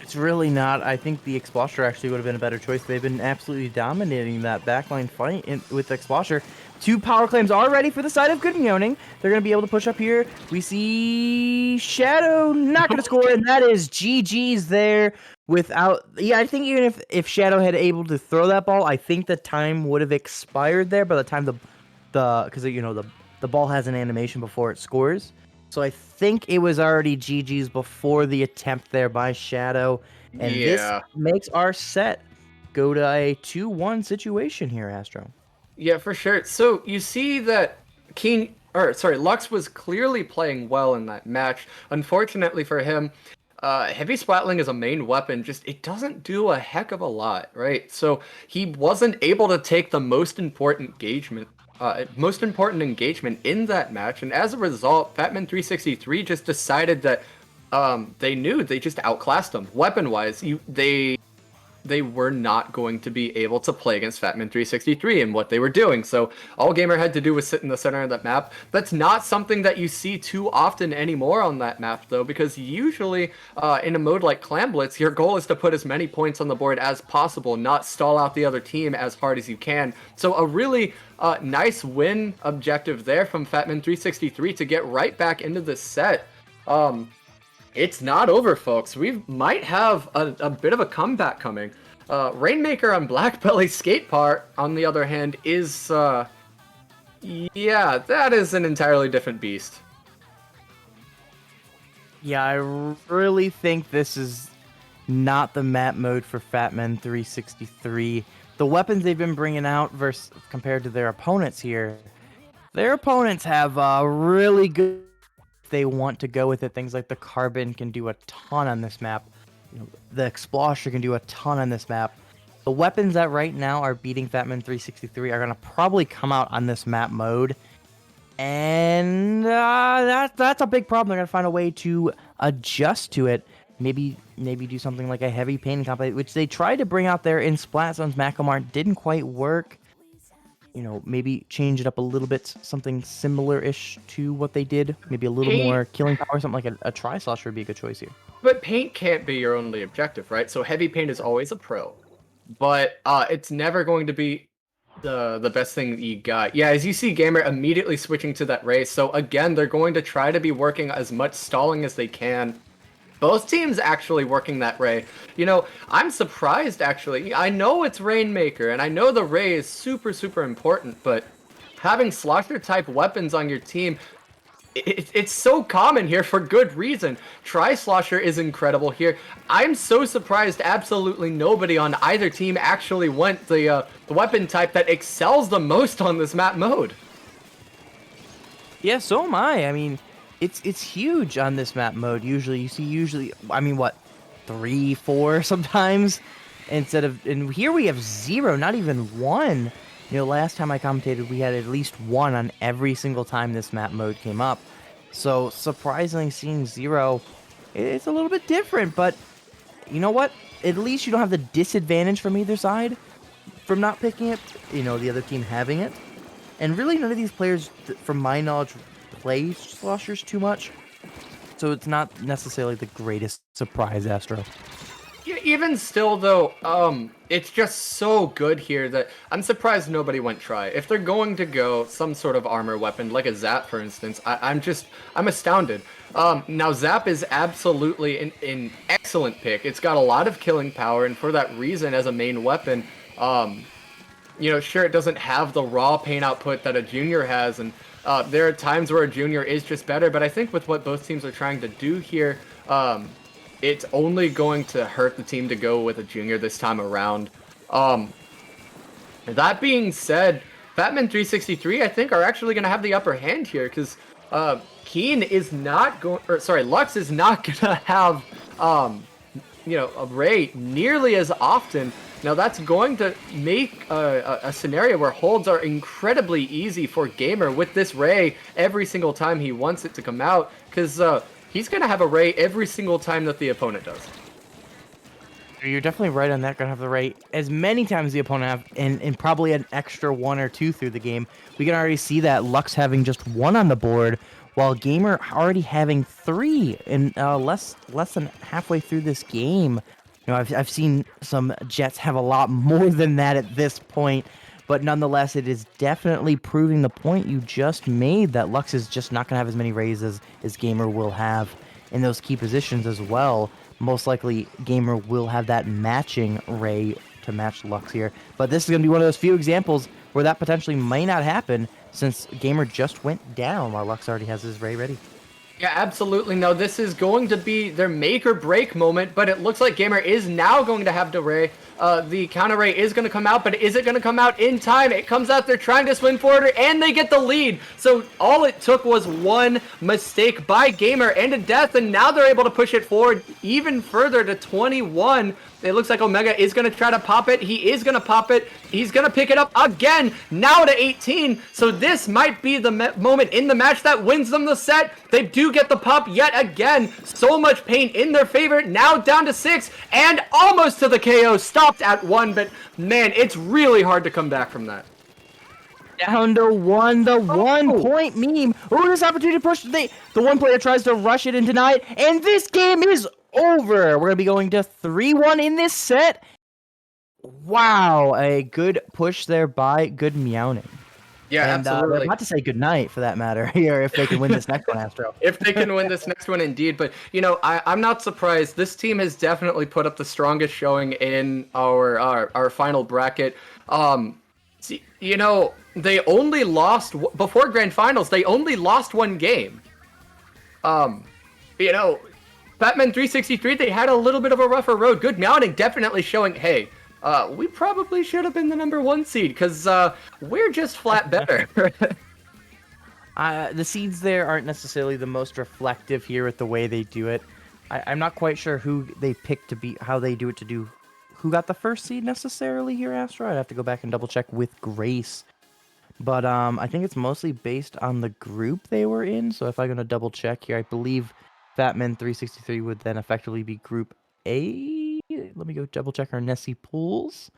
It's really not. I think the Explosher actually would have been a better choice. They've been absolutely dominating that backline fight with Explosher. 2 power claims are ready for the side of Good Meowning. They're going to be able to push up here. We see Shadow not going to score, and that is GG's there without... Yeah, I think even if Shadow had able to throw that ball, I think the time would have expired there by the time because the ball has an animation before it scores. So I think it was already GG's before the attempt there by Shadow. And this makes our set go to a 2-1 situation here, Astro. Yeah, for sure. So you see that Lux was clearly playing well in that match. Unfortunately for him, heavy splatling is a main weapon. It doesn't do a heck of a lot, right? So he wasn't able to take the most important engagement in that match, and as a result, Fatman 363 just decided that they knew they just outclassed them weapon-wise. They were not going to be able to play against Fatman 363 and what they were doing. So all Gamer had to do was sit in the center of that map. That's not something that you see too often anymore on that map, though, because usually in a mode like Clam Blitz, your goal is to put as many points on the board as possible, not stall out the other team as hard as you can. So a really nice win objective there from Fatman 363 to get right back into the set. It's not over, folks. We might have a bit of a comeback coming. Rainmaker on Blackbelly Skate Park, on the other hand, is... yeah, that is an entirely different beast. Yeah, I really think this is not the map mode for Fatman 363. The weapons they've been bringing out compared to their opponents here, their opponents have really good... They want to go with it. Things like the Carbon can do a ton on this map. The Explosher can do a ton on this map. The weapons that right now are beating Fatman 363 are going to probably come out on this map mode. And that's a big problem. They're going to find a way to adjust to it. Maybe do something like a heavy painting comp, which they tried to bring out there in Splat Zone's Macomart. Didn't quite work. maybe change it up a little bit, something similar-ish to what they did. Maybe a little Paint, more killing power, something like a Tri-Slosher would be a good choice here. but paint can't be your only objective, right? So heavy paint is always a pro, but it's never going to be the best thing that you got. Yeah, as you see Gamer immediately switching to that race. So again, they're going to try to be working as much stalling as they can. Both teams actually working that Ray. I'm surprised actually. I know it's Rainmaker, and I know the Ray is super, super important, but having Slosher type weapons on your team, it's so common here for good reason. Tri-Slosher is incredible here. I'm so surprised absolutely nobody on either team actually went the weapon type that excels the most on this map mode. Yeah, so am I. I mean, it's huge on this map mode. Usually, I mean, what, 3, 4 sometimes, and here we have 0, not even 1. Last time I commentated, we had at least 1 on every single time this map mode came up. So surprisingly, seeing 0, it's a little bit different. But you know what? At least you don't have the disadvantage from either side from not picking it. The other team having it. And really, none of these players, from my knowledge, play sloshers too much. So it's not necessarily the greatest surprise, Astro. Yeah, even still, though, it's just so good here that I'm surprised nobody went try. If they're going to go some sort of armor weapon, like a Zap, for instance, I'm astounded. Now, Zap is absolutely an excellent pick. It's got a lot of killing power, and for that reason, as a main weapon, sure, it doesn't have the raw pain output that a junior has, and there are times where a junior is just better, but I think with what both teams are trying to do here, it's only going to hurt the team to go with a junior this time around. That being said, Batman363, I think, are actually going to have the upper hand here, because Keen is not going, or sorry, Lux is not going to have, a Ray nearly as often. Now that's going to make a scenario where holds are incredibly easy for Gamer with this Ray every single time he wants it to come out, because he's going to have a Ray every single time that the opponent does. You're definitely right on that. Gonna have the Ray as many times as the opponent have, and probably an extra 1 or 2 through the game. We can already see that Lux having just 1 on the board, while Gamer already having 3 in less than halfway through this game. I've seen some Jets have a lot more than that at this point, but nonetheless, it is definitely proving the point you just made that Lux is just not going to have as many Rays as Gamer will have in those key positions as well. Most likely, Gamer will have that matching Ray to match Lux here, but this is going to be one of those few examples where that potentially may not happen, since Gamer just went down while Lux already has his Ray ready. Yeah, absolutely. No, this is going to be their make or break moment, but it looks like Gamer is now going to have the Ray. The counter Ray is going to come out, but is it going to come out in time? It comes out, they're trying to swing forward, and they get the lead. So all it took was 1 mistake by Gamer and a death, and now they're able to push it forward even further to 21. It looks like Omega is going to try to pop it. He is going to pop it. He's going to pick it up again, now to 18. So this might be the moment in the match that wins them the set. They do get the pop yet again. So much pain in their favor. Now down to 6 and almost to the KO. Stopped at 1, but man, it's really hard to come back from that. Down to 1, the 1-point meme. Oh, this opportunity to push. The one player tries to rush it and deny it, and this game is over. We're going to be going to 3-1 in this set. Wow, a good push there by good Meowning. Yeah, and, absolutely. Not to say goodnight, for that matter, here, if they can win this next one, Astro. If they can win this next one, indeed. But, I'm not surprised. This team has definitely put up the strongest showing in our final bracket. They only lost, before Grand Finals, they only lost 1 game. Batman363, they had a little bit of a rougher road. Good Meowning definitely showing, hey, we probably should have been the #1 seed, because we're just flat better. The seeds there aren't necessarily the most reflective here with the way they do it. I'm not quite sure who they picked to be, how they do it to do, who got the first seed necessarily here, Astro. I'd have to go back and double check with Grace. But I think it's mostly based on the group they were in. So if I'm going to double check here, I believe Batman363 would then effectively be Group A. Let me go double check our Nessie pools.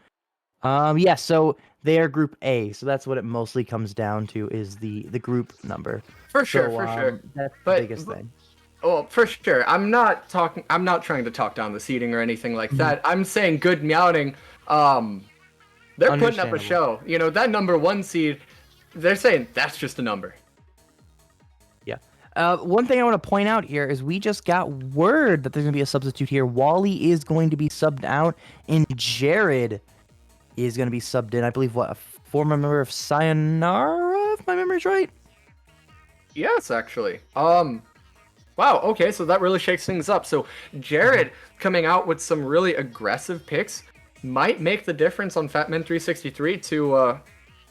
Yeah, so they are Group A, so that's what it mostly comes down to is the group number. For sure, So for sure. that's the But biggest thing. oh, for sure. I'm not trying to talk down the seating or anything like Mhm. that. I'm saying good Meowning. Um, they're putting up a Understandable. show. You know, that number 1 seed, they're saying that's just a number. Yeah. One thing I want to point out here is we just got word that there's going to be a substitute here. Wally is going to be subbed out, and Jared is going to be subbed in. I believe, what, a former member of Sayonara, if my memory's right? Yes, actually. Wow, okay, so that really shakes things up. So Jared coming out with some really aggressive picks might make the difference on Fatman 363 to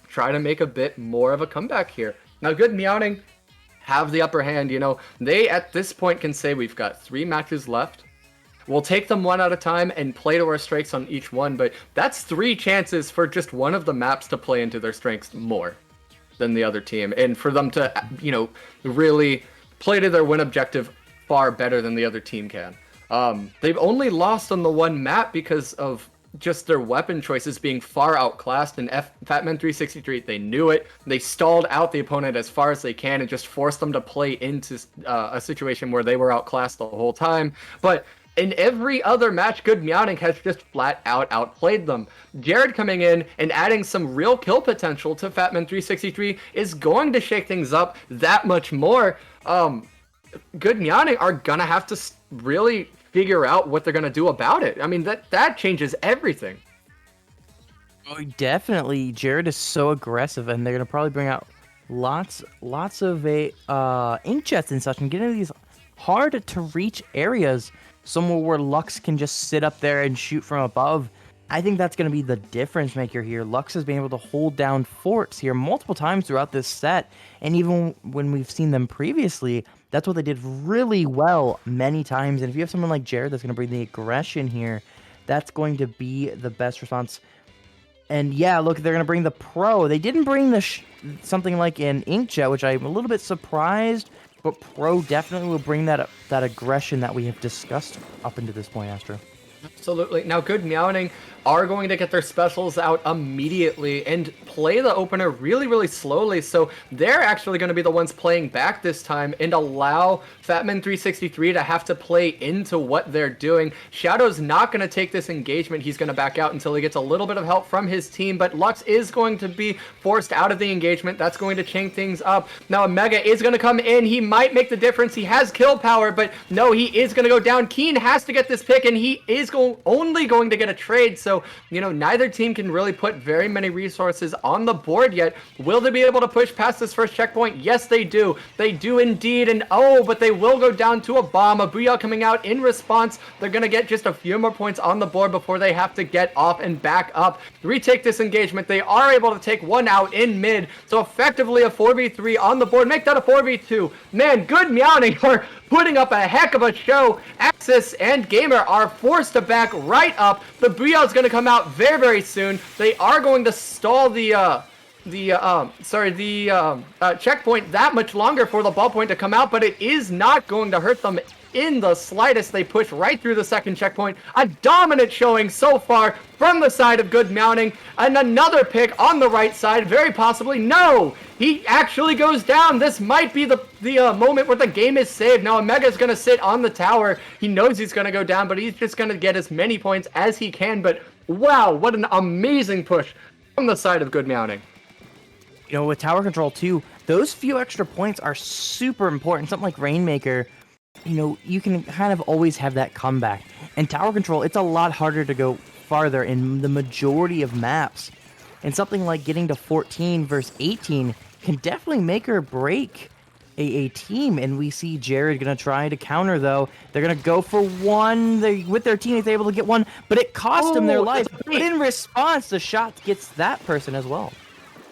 try to make a bit more of a comeback here. Now, good Meowning have the upper hand, you know. They, at this point, can say we've got 3 matches left. We'll take them one at a time and play to our strengths on each one, but that's 3 chances for just one of the maps to play into their strengths more than the other team, and for them to, you know, really play to their win objective far better than the other team can. They've only lost on the one map because of just their weapon choices being far outclassed, and Fatman 363, they knew it. They stalled out the opponent as far as they can and just forced them to play into a situation where they were outclassed the whole time. But in every other match, good Meowning has just flat out outplayed them. Jared coming in and adding some real kill potential to Fatman 363 is going to shake things up that much more. Good Meowning are gonna have to really figure out what they're gonna do about it. I mean, that changes everything. Oh, definitely. Jared is so aggressive, and they're gonna probably bring out lots of inkjets and such, and get into these hard to reach areas, somewhere where Lux can just sit up there and shoot from above. I think that's gonna be the difference maker here. Lux has been able to hold down forts here multiple times throughout this set, and even when we've seen them previously, that's what they did really well many times. And if you have someone like Jared that's gonna bring the aggression here, that's going to be the best response. And yeah, look, they're gonna bring the Pro. They didn't bring the something like an Inkjet, which I'm a little bit surprised. But Pro definitely will bring that aggression that we have discussed up into this point, Astro. Absolutely. Now, good Meowning are going to get their specials out immediately and play the opener really, really slowly. So they're actually going to be the ones playing back this time and allow Fatman 363 to have to play into what they're doing. Shadow's not going to take this engagement. He's going to back out until he gets a little bit of help from his team, but Lux is going to be forced out of the engagement. That's going to change things up. Now, Omega is going to come in. He might make the difference. He has kill power, but no, he is going to go down. Keen has to get this pick, and he is only going to get a trade. So, you know, neither team can really put very many resources on the board yet. Will they be able to push past this first checkpoint? Yes, they do. They do indeed. And oh, but they will go down to a bomb. A Booyah coming out in response. They're going to get just a few more points on the board before they have to get off and back up. Retake this engagement. They are able to take one out in mid. So effectively a 4v3 on the board. Make that a 4v2. Man, good Meowning are putting up a heck of a show. Axis and Gamer are forced to back right up. The Booyah is going to come out very, very soon. They are going to stall the checkpoint that much longer for the ballpoint to come out, but it is not going to hurt them in the slightest. They push right through the second checkpoint. A dominant showing so far from the side of good Meowning, and another pick on the right side, very possibly. No, he actually goes down. This might be the moment where the game is saved. Now Omega's going to sit on the tower. He knows he's going to go down, but he's just going to get as many points as he can. But wow, what an amazing push from the side of good Meowning. You know, with tower control too, those few extra points are super important. Something like Rainmaker, you know, you can kind of always have that comeback. And tower control, it's a lot harder to go farther in the majority of maps. And something like getting to 14 versus 18 can definitely make or break a team. And we see Jared going to try to counter, though. They're going to go for one. With their teammates, able to get one, but it cost them their life. But in response, the shot gets that person as well.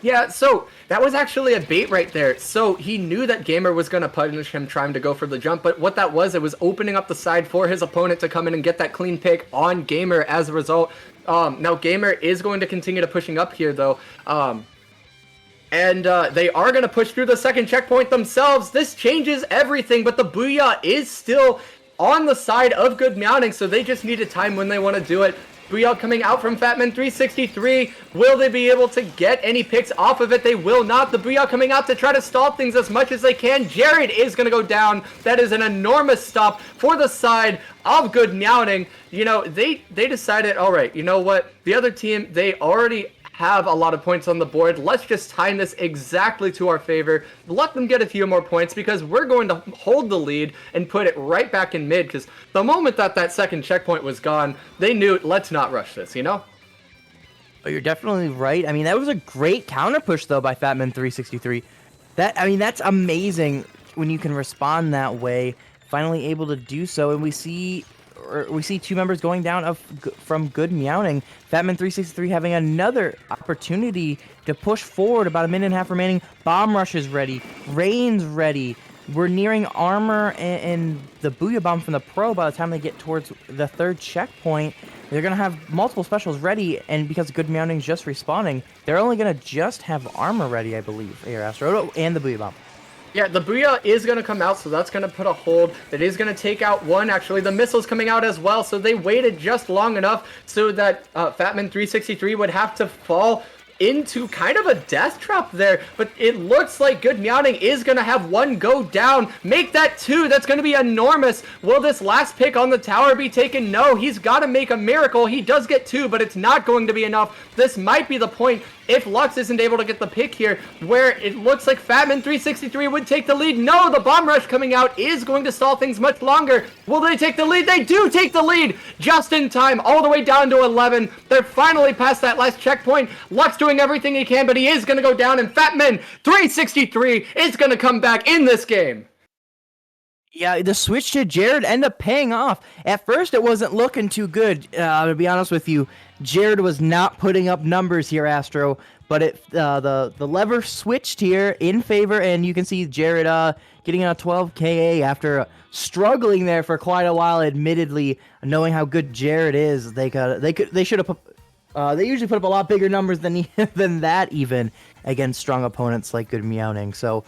Yeah, so that was actually a bait right there. So he knew that Gamer was going to punish him trying to go for the jump, but what that was, it was opening up the side for his opponent to come in and get that clean pick on Gamer as a result. Now Gamer is going to continue to pushing up here, though. And they are going to push through the second checkpoint themselves. This changes everything, but the Booyah is still on the side of good Meowning, so they just need a time when they want to do it. Booyah coming out from Fatman363. Will they be able to get any picks off of it? They will not. The Booyah coming out to try to stall things as much as they can. Jared is going to go down. That is an enormous stop for the side of Good Meowning. You know, they decided, all right, you know what? The other team, they already have a lot of points on the board. Let's just time this exactly to our favor. Let them get a few more points because we're going to hold the lead and put it right back in mid, because the moment that second checkpoint was gone, they knew, let's not rush this, you know? But you're definitely right. I mean, that was a great counter push, though, by Fatman363. That's amazing when you can respond that way. Finally able to do so, and we see two members going down from Good Meowning. Fatman363 having another opportunity to push forward. About a minute and a half remaining. Bomb Rush is ready. Rain's ready. We're nearing armor and the Booyah Bomb from the Pro by the time they get towards the third checkpoint. They're going to have multiple specials ready, and because Good Meowning's just respawning, they're only going to just have armor ready, I believe, here, Astro, and the Booyah Bomb. Yeah, the Booyah is going to come out, so that's going to put a hold. It is going to take out one, actually. The missile's coming out as well, so they waited just long enough so that Fatman363 would have to fall into kind of a death trap there, but it looks like Good Meowning is going to have one go down. Make that two. That's going to be enormous. Will this last pick on the tower be taken? No, he's got to make a miracle. He does get two, but it's not going to be enough. This might be the point if Lux isn't able to get the pick here, where it looks like Fatman363 would take the lead. No, the Bomb Rush coming out is going to stall things much longer. Will they take the lead? They do take the lead just in time, all the way down to 11. They're finally past that last checkpoint. Lux doing everything he can, but he is going to go down, and Fatman363 is going to come back in this game. Yeah, the switch to Jared ended up paying off. At first, it wasn't looking too good. To be honest with you, Jared was not putting up numbers here, Astro. But the lever switched here in favor, and you can see Jared getting a 12 KA after struggling there for quite a while. Admittedly, knowing how good Jared is, they should have put. They usually put up a lot bigger numbers than that even against strong opponents like Good Meowning. So.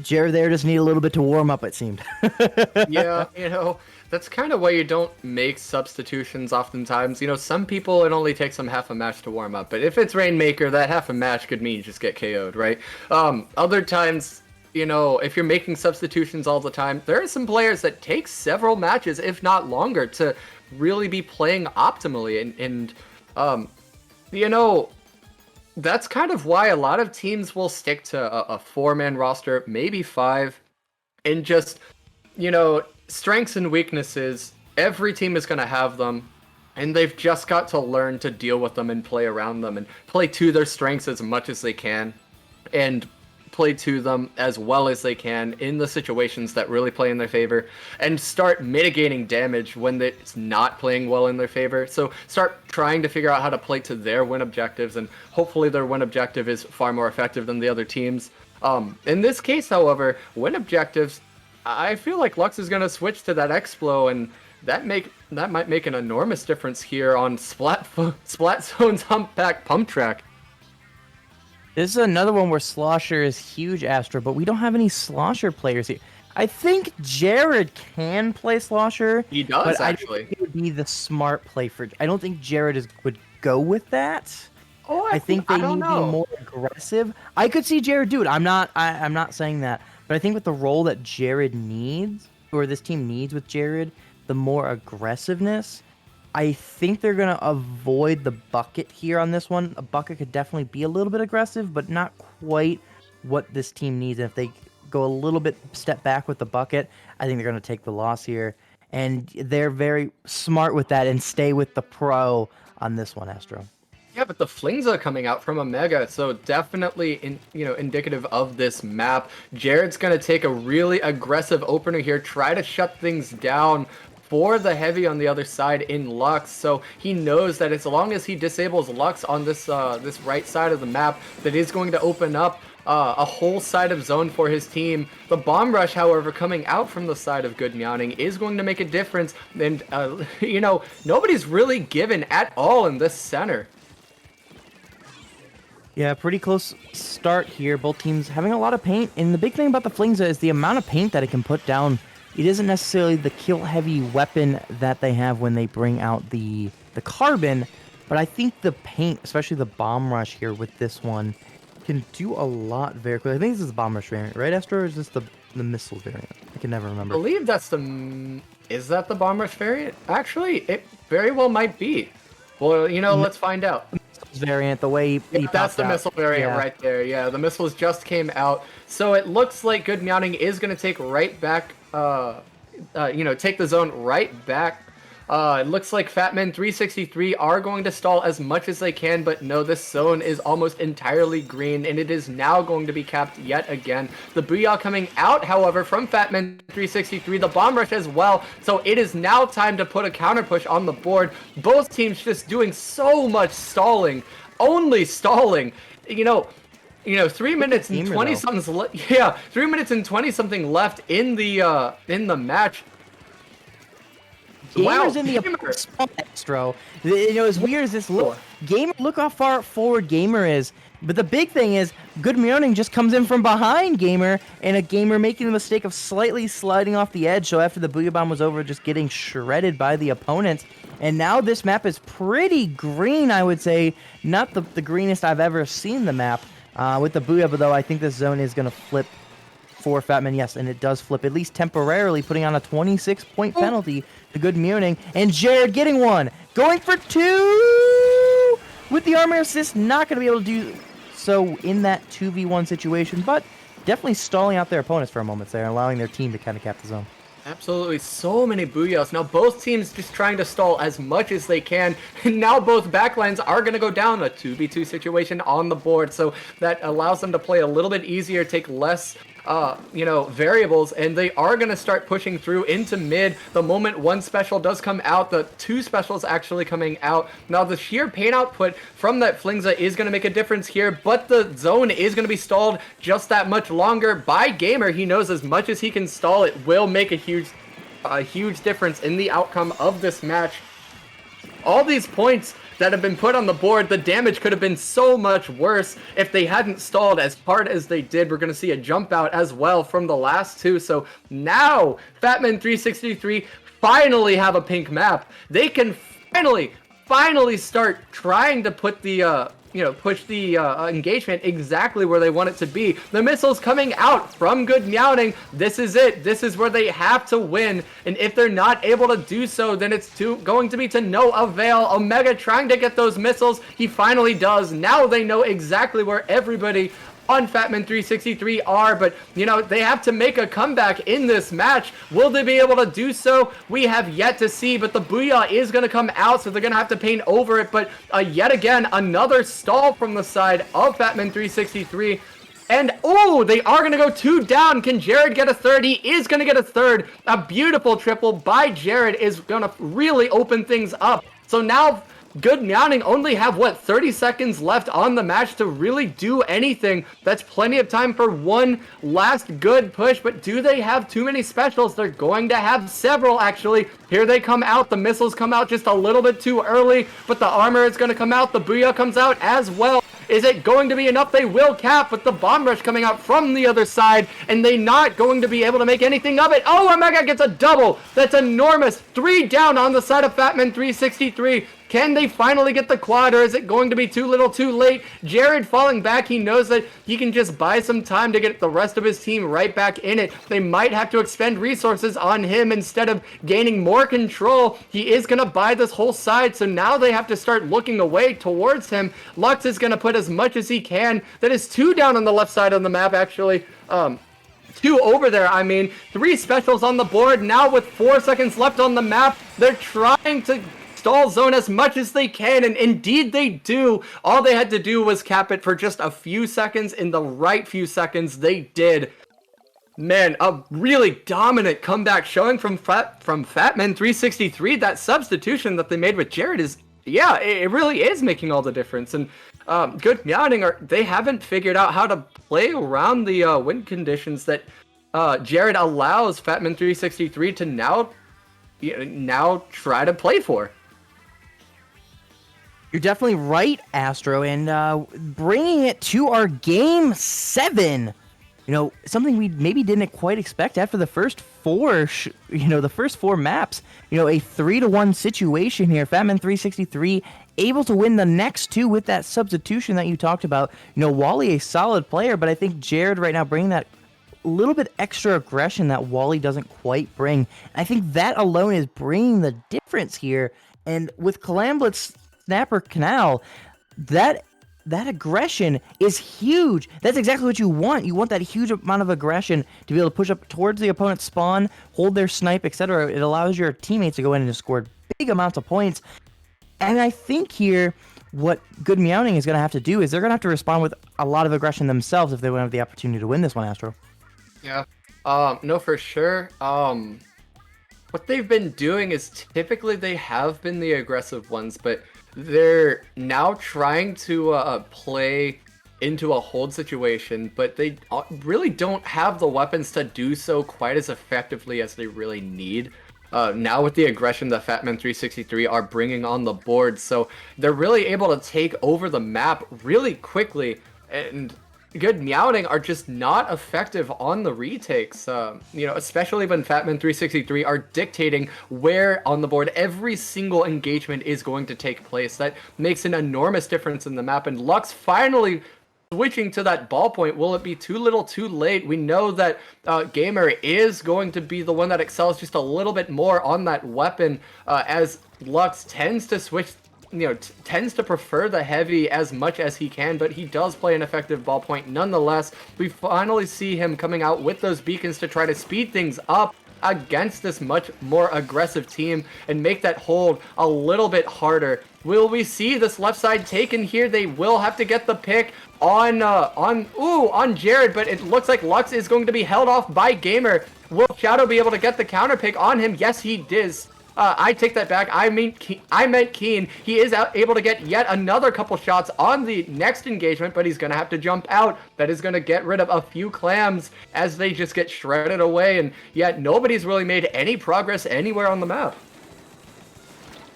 Jared there just need a little bit to warm up, it seemed. Yeah, you know, that's kind of why you don't make substitutions oftentimes. You know, some people, it only takes them half a match to warm up. But if it's Rainmaker, that half a match could mean you just get KO'd, right? Other times, you know, if you're making substitutions all the time, there are some players that take several matches, if not longer, to really be playing optimally. And you know, that's kind of why a lot of teams will stick to a four-man roster, maybe five, and just, you know, strengths and weaknesses. Every team is going to have them, and they've just got to learn to deal with them and play around them and play to their strengths as much as they can, and play to them as well as they can in the situations that really play in their favor, and start mitigating damage when it's not playing well in their favor. So start trying to figure out how to play to their win objectives, and hopefully their win objective is far more effective than the other teams. In this case, however, win objectives, I feel like Lux is going to switch to that Explo, and that might make an enormous difference here on Splat Zone's Humpback Pump Track. This is another one where Slosher is huge, Astro, but we don't have any Slosher players here. I think Jared can play Slosher. He does, but actually. I think it would be the smart play for. I don't think Jared would go with that. Oh, I think they need to be more aggressive. I could see Jared do it. I'm not saying that, but I think with the role that Jared needs, or this team needs with Jared, the more aggressiveness. I think they're going to avoid the bucket here on this one. A bucket could definitely be a little bit aggressive, but not quite what this team needs. And if they go a little bit step back with the bucket, I think they're going to take the loss here. And they're very smart with that and stay with the pro on this one, Astro. Yeah, but the flings are coming out from Omega, so definitely indicative of this map. Jared's going to take a really aggressive opener here, try to shut things down for the heavy on the other side in Lux, so he knows that as long as he disables Lux on this this right side of the map, that is going to open up a whole side of zone for his team. The Bomb Rush, however, coming out from the side of Good Meowning is going to make a difference, and you know, nobody's really given at all in this center. Yeah, pretty close start here. Both teams having a lot of paint, and the big thing about the Flingza is the amount of paint that it can put down. It isn't necessarily the kill-heavy weapon that they have when they bring out the the carbon, but I think the paint, especially the bomb rush here with this one, can do a lot very quickly. I think this is the bomb rush variant, right, Astro, or is this the missile variant? I can never I remember. believe that's the... Is that the bomb rush variant? Actually, it very well might be. Well, you know, let's find out. Variant, the way he That's popped the out. missile variant right there. Yeah, the missiles just came out. So it looks like Good Meowning is going to take right back, take the zone right back. It looks like Fatman 363 are going to stall as much as they can, but no, this zone is almost entirely green, and it is now going to be capped yet again. The Booyah coming out, however, from Fatman 363, the bomb rush as well, so it is now time to put a counter push on the board. Both teams just doing so much stalling, only stalling. 3 minutes and 20 something. Yeah, 3 minutes and 20 something left in the match. Gamer's in the spot, Astro. As weird as this look, look how far forward Gamer is. But the big thing is, Good Meowning just comes in from behind Gamer, and a Gamer making the mistake of slightly sliding off the edge. So after the Booyah Bomb was over, just getting shredded by the opponents. And now this map is pretty green, I would say. Not the greenest I've ever seen the map. With the Booyah, though, I think this zone is going to flip for Fatman, yes, and it does flip, at least temporarily, putting on a 26-point penalty to Good Meowning. And Jared getting one, going for two! With the armor assist, not going to be able to do so in that 2v1 situation, but definitely stalling out their opponents for a moment there, allowing their team to kind of cap the zone. Absolutely, so many Booyahs. Now both teams just trying to stall as much as they can, and now both backlines are going to go down, a 2v2 situation on the board, so that allows them to play a little bit easier, take less variables, and they are going to start pushing through into mid. The moment one special does come out, the two specials actually coming out. Now the sheer paint output from that Flingza is going to make a difference here, but the zone is going to be stalled just that much longer by Gamer. He knows as much as he can stall, it will make a huge difference in the outcome of this match. All these points that have been put on the board, the damage could have been so much worse if they hadn't stalled as hard as they did. We're going to see a jump out as well from the last two. So now Fatman 363 finally have a pink map. They can finally start trying to put the push the engagement exactly where they want it to be. The missiles coming out from Good Meowning. This is it. This is where they have to win. And if they're not able to do so, then it's going to be to no avail. Omega trying to get those missiles. He finally does. Now they know exactly where everybody on Fatman 363 are, but they have to make a comeback in this match. Will they be able to do so? We have yet to see, but the Booyah is going to come out, so they're going to have to paint over it. But yet again, another stall from the side of Fatman 363. And, they are going to go two down. Can Jared get a third? He is going to get a third. A beautiful triple by Jared is going to really open things up. So now Good Meowning only have, 30 seconds left on the match to really do anything. That's plenty of time for one last good push, but do they have too many specials? They're going to have several, actually. Here they come out. The missiles come out just a little bit too early, but the armor is going to come out. The Booyah comes out as well. Is it going to be enough? They will cap, with the bomb rush coming out from the other side, and they not going to be able to make anything of it. Oh, Omega gets a double. That's enormous. 3 down on the side of Fatman 363. Can they finally get the quad, or is it going to be too little too late? Jared falling back. He knows that he can just buy some time to get the rest of his team right back in it. They might have to expend resources on him instead of gaining more control. He is going to buy this whole side, so now they have to start looking away towards him. Lux is going to put as much as he can. That is 2 down on the left side of the map, actually. 2 over there, I mean. 3 specials on the board. Now with 4 seconds left on the map, they're trying to stall zone as much as they can, and indeed they do. All they had to do was cap it for just a few seconds. In the right few seconds, they did. Man, a really dominant comeback showing from Fatman 363. That substitution that they made with Jared is, it really is making all the difference. And Good Meowning, they haven't figured out how to play around the wind conditions that Jared allows Fatman 363 to now try to play for. You're definitely right, Astro, and bringing it to our Game 7. something we maybe didn't quite expect after the first four maps. A 3-1 situation here. Fatman 363 able to win the next two with that substitution that you talked about. Wally, a solid player, but I think Jared right now bringing that little bit extra aggression that Wally doesn't quite bring. I think that alone is bringing the difference here. And with Calamblitz, Snapper, Canal, that aggression is huge. That's exactly what you want. You want that huge amount of aggression to be able to push up towards the opponent's spawn, hold their snipe, etc. It allows your teammates to go in and just score big amounts of points. And I think here, what Good Meowning is going to have to do is they're going to have to respond with a lot of aggression themselves if they want to have the opportunity to win this one, Astro. Yeah. No, for sure. What they've been doing is typically they have been the aggressive ones, but they're now trying to play into a hold situation, but they really don't have the weapons to do so quite as effectively as they really need. Now with the aggression that Fatman 363 are bringing on the board, so they're really able to take over the map really quickly, and Good Meowning are just not effective on the retakes, especially when Fatman 363 are dictating where on the board every single engagement is going to take place. That makes an enormous difference in the map, and Lux finally switching to that ballpoint. Will it be too little too late? We know that Gamer is going to be the one that excels just a little bit more on that weapon, as Lux tends to switch tends to prefer the heavy as much as he can, but he does play an effective ballpoint nonetheless. We finally see him coming out with those beacons to try to speed things up against this much more aggressive team and make that hold a little bit harder. Will we see this left side taken here? They will have to get the pick on Jared, but it looks like Lux is going to be held off by Gamer. Will Shadow be able to get the counter pick on him? Yes, he does. I take that back. I meant Keen. He is able to get yet another couple shots on the next engagement, but he's going to have to jump out. That is going to get rid of a few clams as they just get shredded away, and yet nobody's really made any progress anywhere on the map.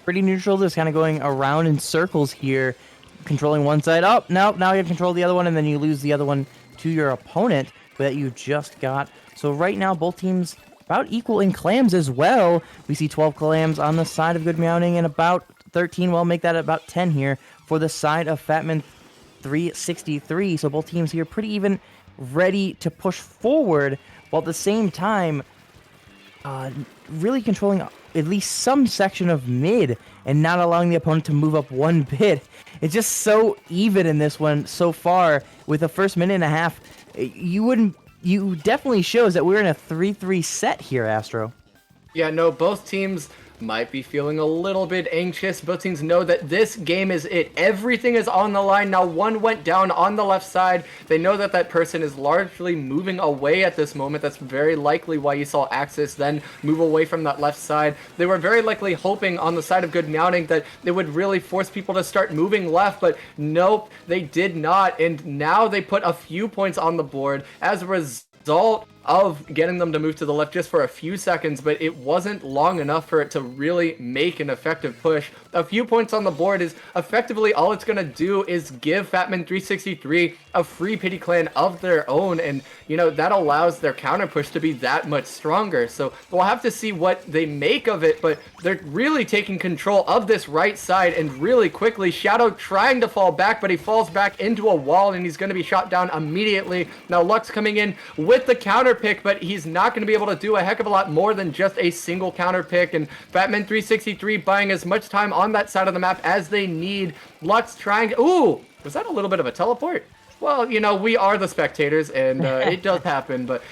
Pretty neutral, just kind of going around in circles here, controlling one side. Oh, no, now you have control of the other one, and then you lose the other one to your opponent that you just got. So right now, both teams about equal in clams as well. We see 12 clams on the side of Good Meowning and about 13. Well, make that about 10 here for the side of Fatman 363. So both teams here pretty even, ready to push forward, while at the same time really controlling at least some section of mid and not allowing the opponent to move up one bit. It's just so even in this one so far. With the first minute and a half, you definitely shows that we're in a 3-3 set here, Astro. Yeah, no, both teams might be feeling a little bit anxious. Both teams know that this game is it. Everything is on the line. Now one went down on the left side. They know that that person is largely moving away at this moment. That's very likely why you saw Axis then move away from that left side. They were very likely hoping on the side of Good Meowning that they would really force people to start moving left, but nope, they did not. And now they put a few points on the board as a result of getting them to move to the left just for a few seconds, but it wasn't long enough for it to really make an effective push. A few points on the board is effectively all it's going to do is give Fatman 363 a free pity clan of their own, and that allows their counter push to be that much stronger. So we'll have to see what they make of it, but they're really taking control of this right side and really quickly. Shadow trying to fall back, but he falls back into a wall and he's going to be shot down immediately. Now Lux coming in with the counter pick, but he's not going to be able to do a heck of a lot more than just a single counter pick, and Fatman 363 buying as much time on that side of the map as they need. Lux trying to... Ooh! Was that a little bit of a teleport? Well, we are the spectators, and it does happen, but...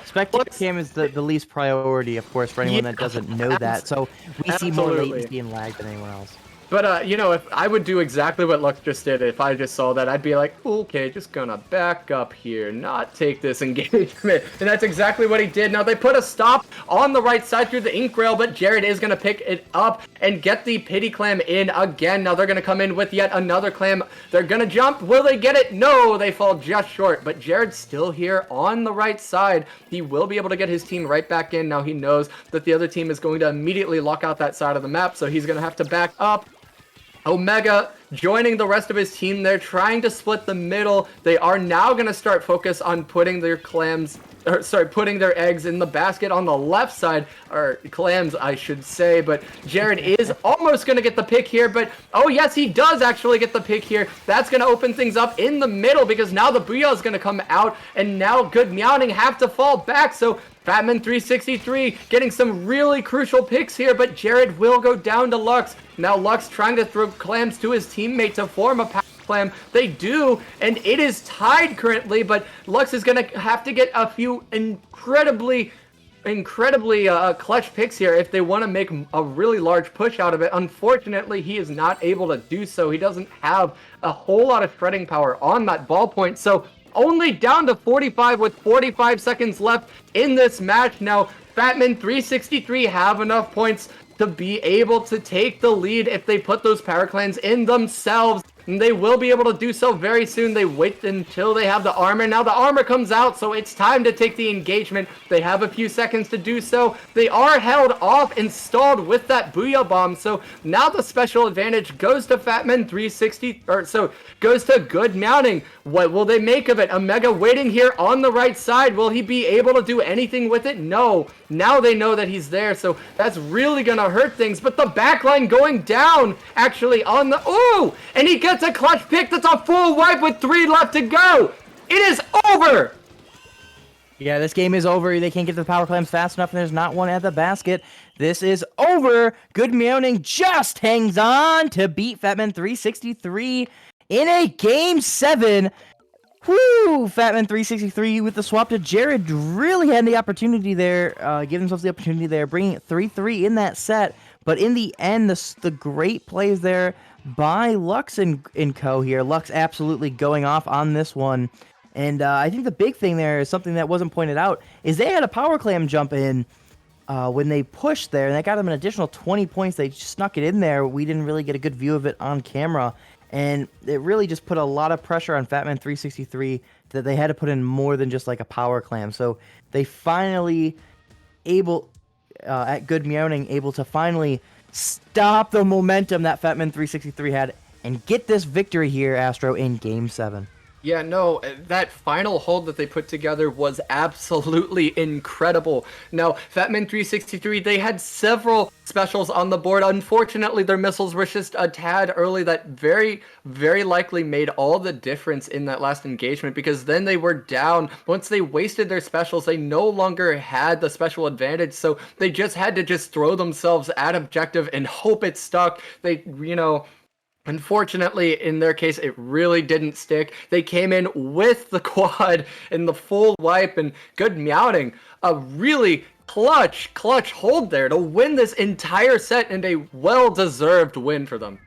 Spectator cam is the least priority, of course, for anyone that doesn't know that, so we see more latency and lag than anyone else. But, if I would do exactly what Lux just did, if I just saw that, I'd be like, okay, just gonna back up here, not take this engagement. And that's exactly what he did. Now, they put a stop on the right side through the ink rail, but Jared is gonna pick it up and get the pity clam in again. Now, they're gonna come in with yet another clam. They're gonna jump. Will they get it? No, they fall just short. But Jared's still here on the right side. He will be able to get his team right back in. Now, he knows that the other team is going to immediately lock out that side of the map, so he's gonna have to back up. Omega joining the rest of his team there, trying to split the middle. They are now going to start focus on putting their putting their eggs in the basket on the left side, or clams, I should say. But Jared is almost going to get the pick here, but oh yes, he does actually get the pick here. That's going to open things up in the middle because now the Booyah is going to come out, and now Good Meowning have to fall back. So Fatman363 getting some really crucial picks here, but Jared will go down to Lux. Now Lux trying to throw clams to his teammate to form a pack clam. They do, and it is tied currently, but Lux is going to have to get a few incredibly clutch picks here if they want to make a really large push out of it. Unfortunately, he is not able to do so. He doesn't have a whole lot of shredding power on that ballpoint, so only down to 45 with 45 seconds left in this match. Now, Fatman363 have enough points to be able to take the lead if they put those power clans in themselves. And they will be able to do so very soon. They wait until they have the armor. Now the armor comes out, so it's time to take the engagement. They have a few seconds to do so. They are held off, installed with that Booyah Bomb. So now the special advantage goes to goes to Good Meowning. What will they make of it? Omega waiting here on the right side. Will he be able to do anything with it? No. Now they know that he's there, so that's really gonna hurt things. But the backline going down, actually, on the... Ooh! And he gets a clutch pick. That's a full wipe with 3 left to go. It is over! Yeah, this game is over. They can't get to the power clams fast enough, and there's not one at the basket. This is over. Good Meowning just hangs on to beat Fatman363 in a Game 7. Whoo! Fatman363 with the swap to Jared really had the opportunity there, give themselves the opportunity there, bringing it 3-3 in that set. But in the end, the great plays there by Lux and co here. Lux absolutely going off on this one. And I think the big thing there is something that wasn't pointed out, is they had a power clam jump in when they pushed there, and that got them an additional 20 points. They snuck it in there. We didn't really get a good view of it on camera. And it really just put a lot of pressure on Fatman363 that they had to put in more than just like a power clam. So they finally at Good Meowning, able to finally stop the momentum that Fatman363 had and get this victory here, Astro, in Game 7. Yeah, no, that final hold that they put together was absolutely incredible. Now, Fatman363, they had several specials on the board. Unfortunately, their missiles were just a tad early. That very, very likely made all the difference in that last engagement, because then they were down. Once they wasted their specials, they no longer had the special advantage, so they just had to just throw themselves at objective and hope it stuck. They, unfortunately, in their case, it really didn't stick. They came in with the quad and the full wipe, and Good Meowning, a really clutch hold there to win this entire set, and a well-deserved win for them.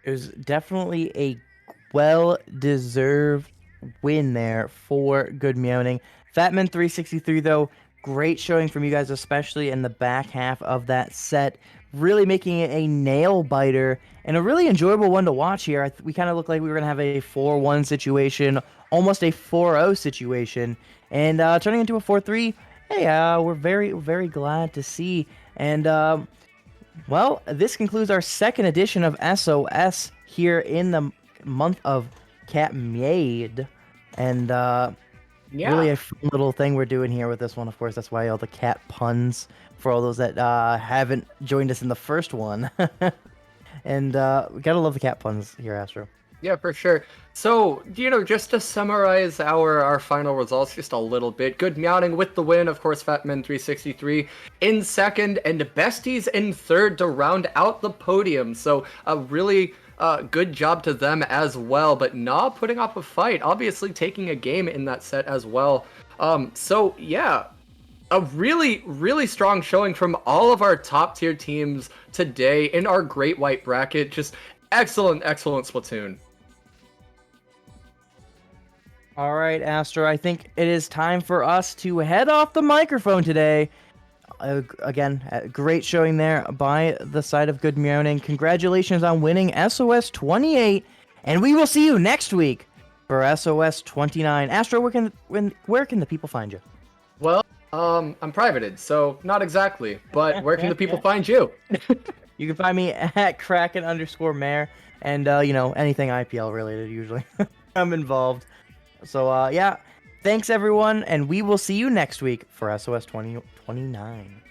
It was definitely a well-deserved win there for Good Meowning. Fatman363, though, great showing from you guys, especially in the back half of that set. Really making it a nail-biter and a really enjoyable one to watch here. We kind of looked like we were going to have a 4-1 situation, almost a 4-0 situation, and turning into a 4-3. Hey, we're very, very glad to see. And, well, this concludes our second edition of SOS here in the month of Cat Made. And, Yeah. Really a fun little thing we're doing here with this one, of course. That's why all the cat puns for all those that haven't joined us in the first one. And we gotta love the cat puns here, Astro. Yeah, for sure. So, just to summarize our final results just a little bit. Good Meowning with the win, of course, Fatman363 in second, and Besties in third to round out the podium. So, a really good job to them as well, but not putting up a fight. Obviously taking a game in that set as well. So, yeah, a really, really strong showing from all of our top tier teams today in our Great White Bracket. Just excellent Splatoon. All right, Astro, I think it is time for us to head off the microphone today. Again, a great showing there by the side of Good Meowning. Congratulations on winning SOS 28, and we will see you next week for SOS 29. Astro, where can the people find you? Well, I'm privated, so not exactly, but where can the people find you? You can find me at Kraken_Mayor, and you know, anything IPL related usually. I'm involved. So yeah, thanks everyone, and we will see you next week for SOS 2029.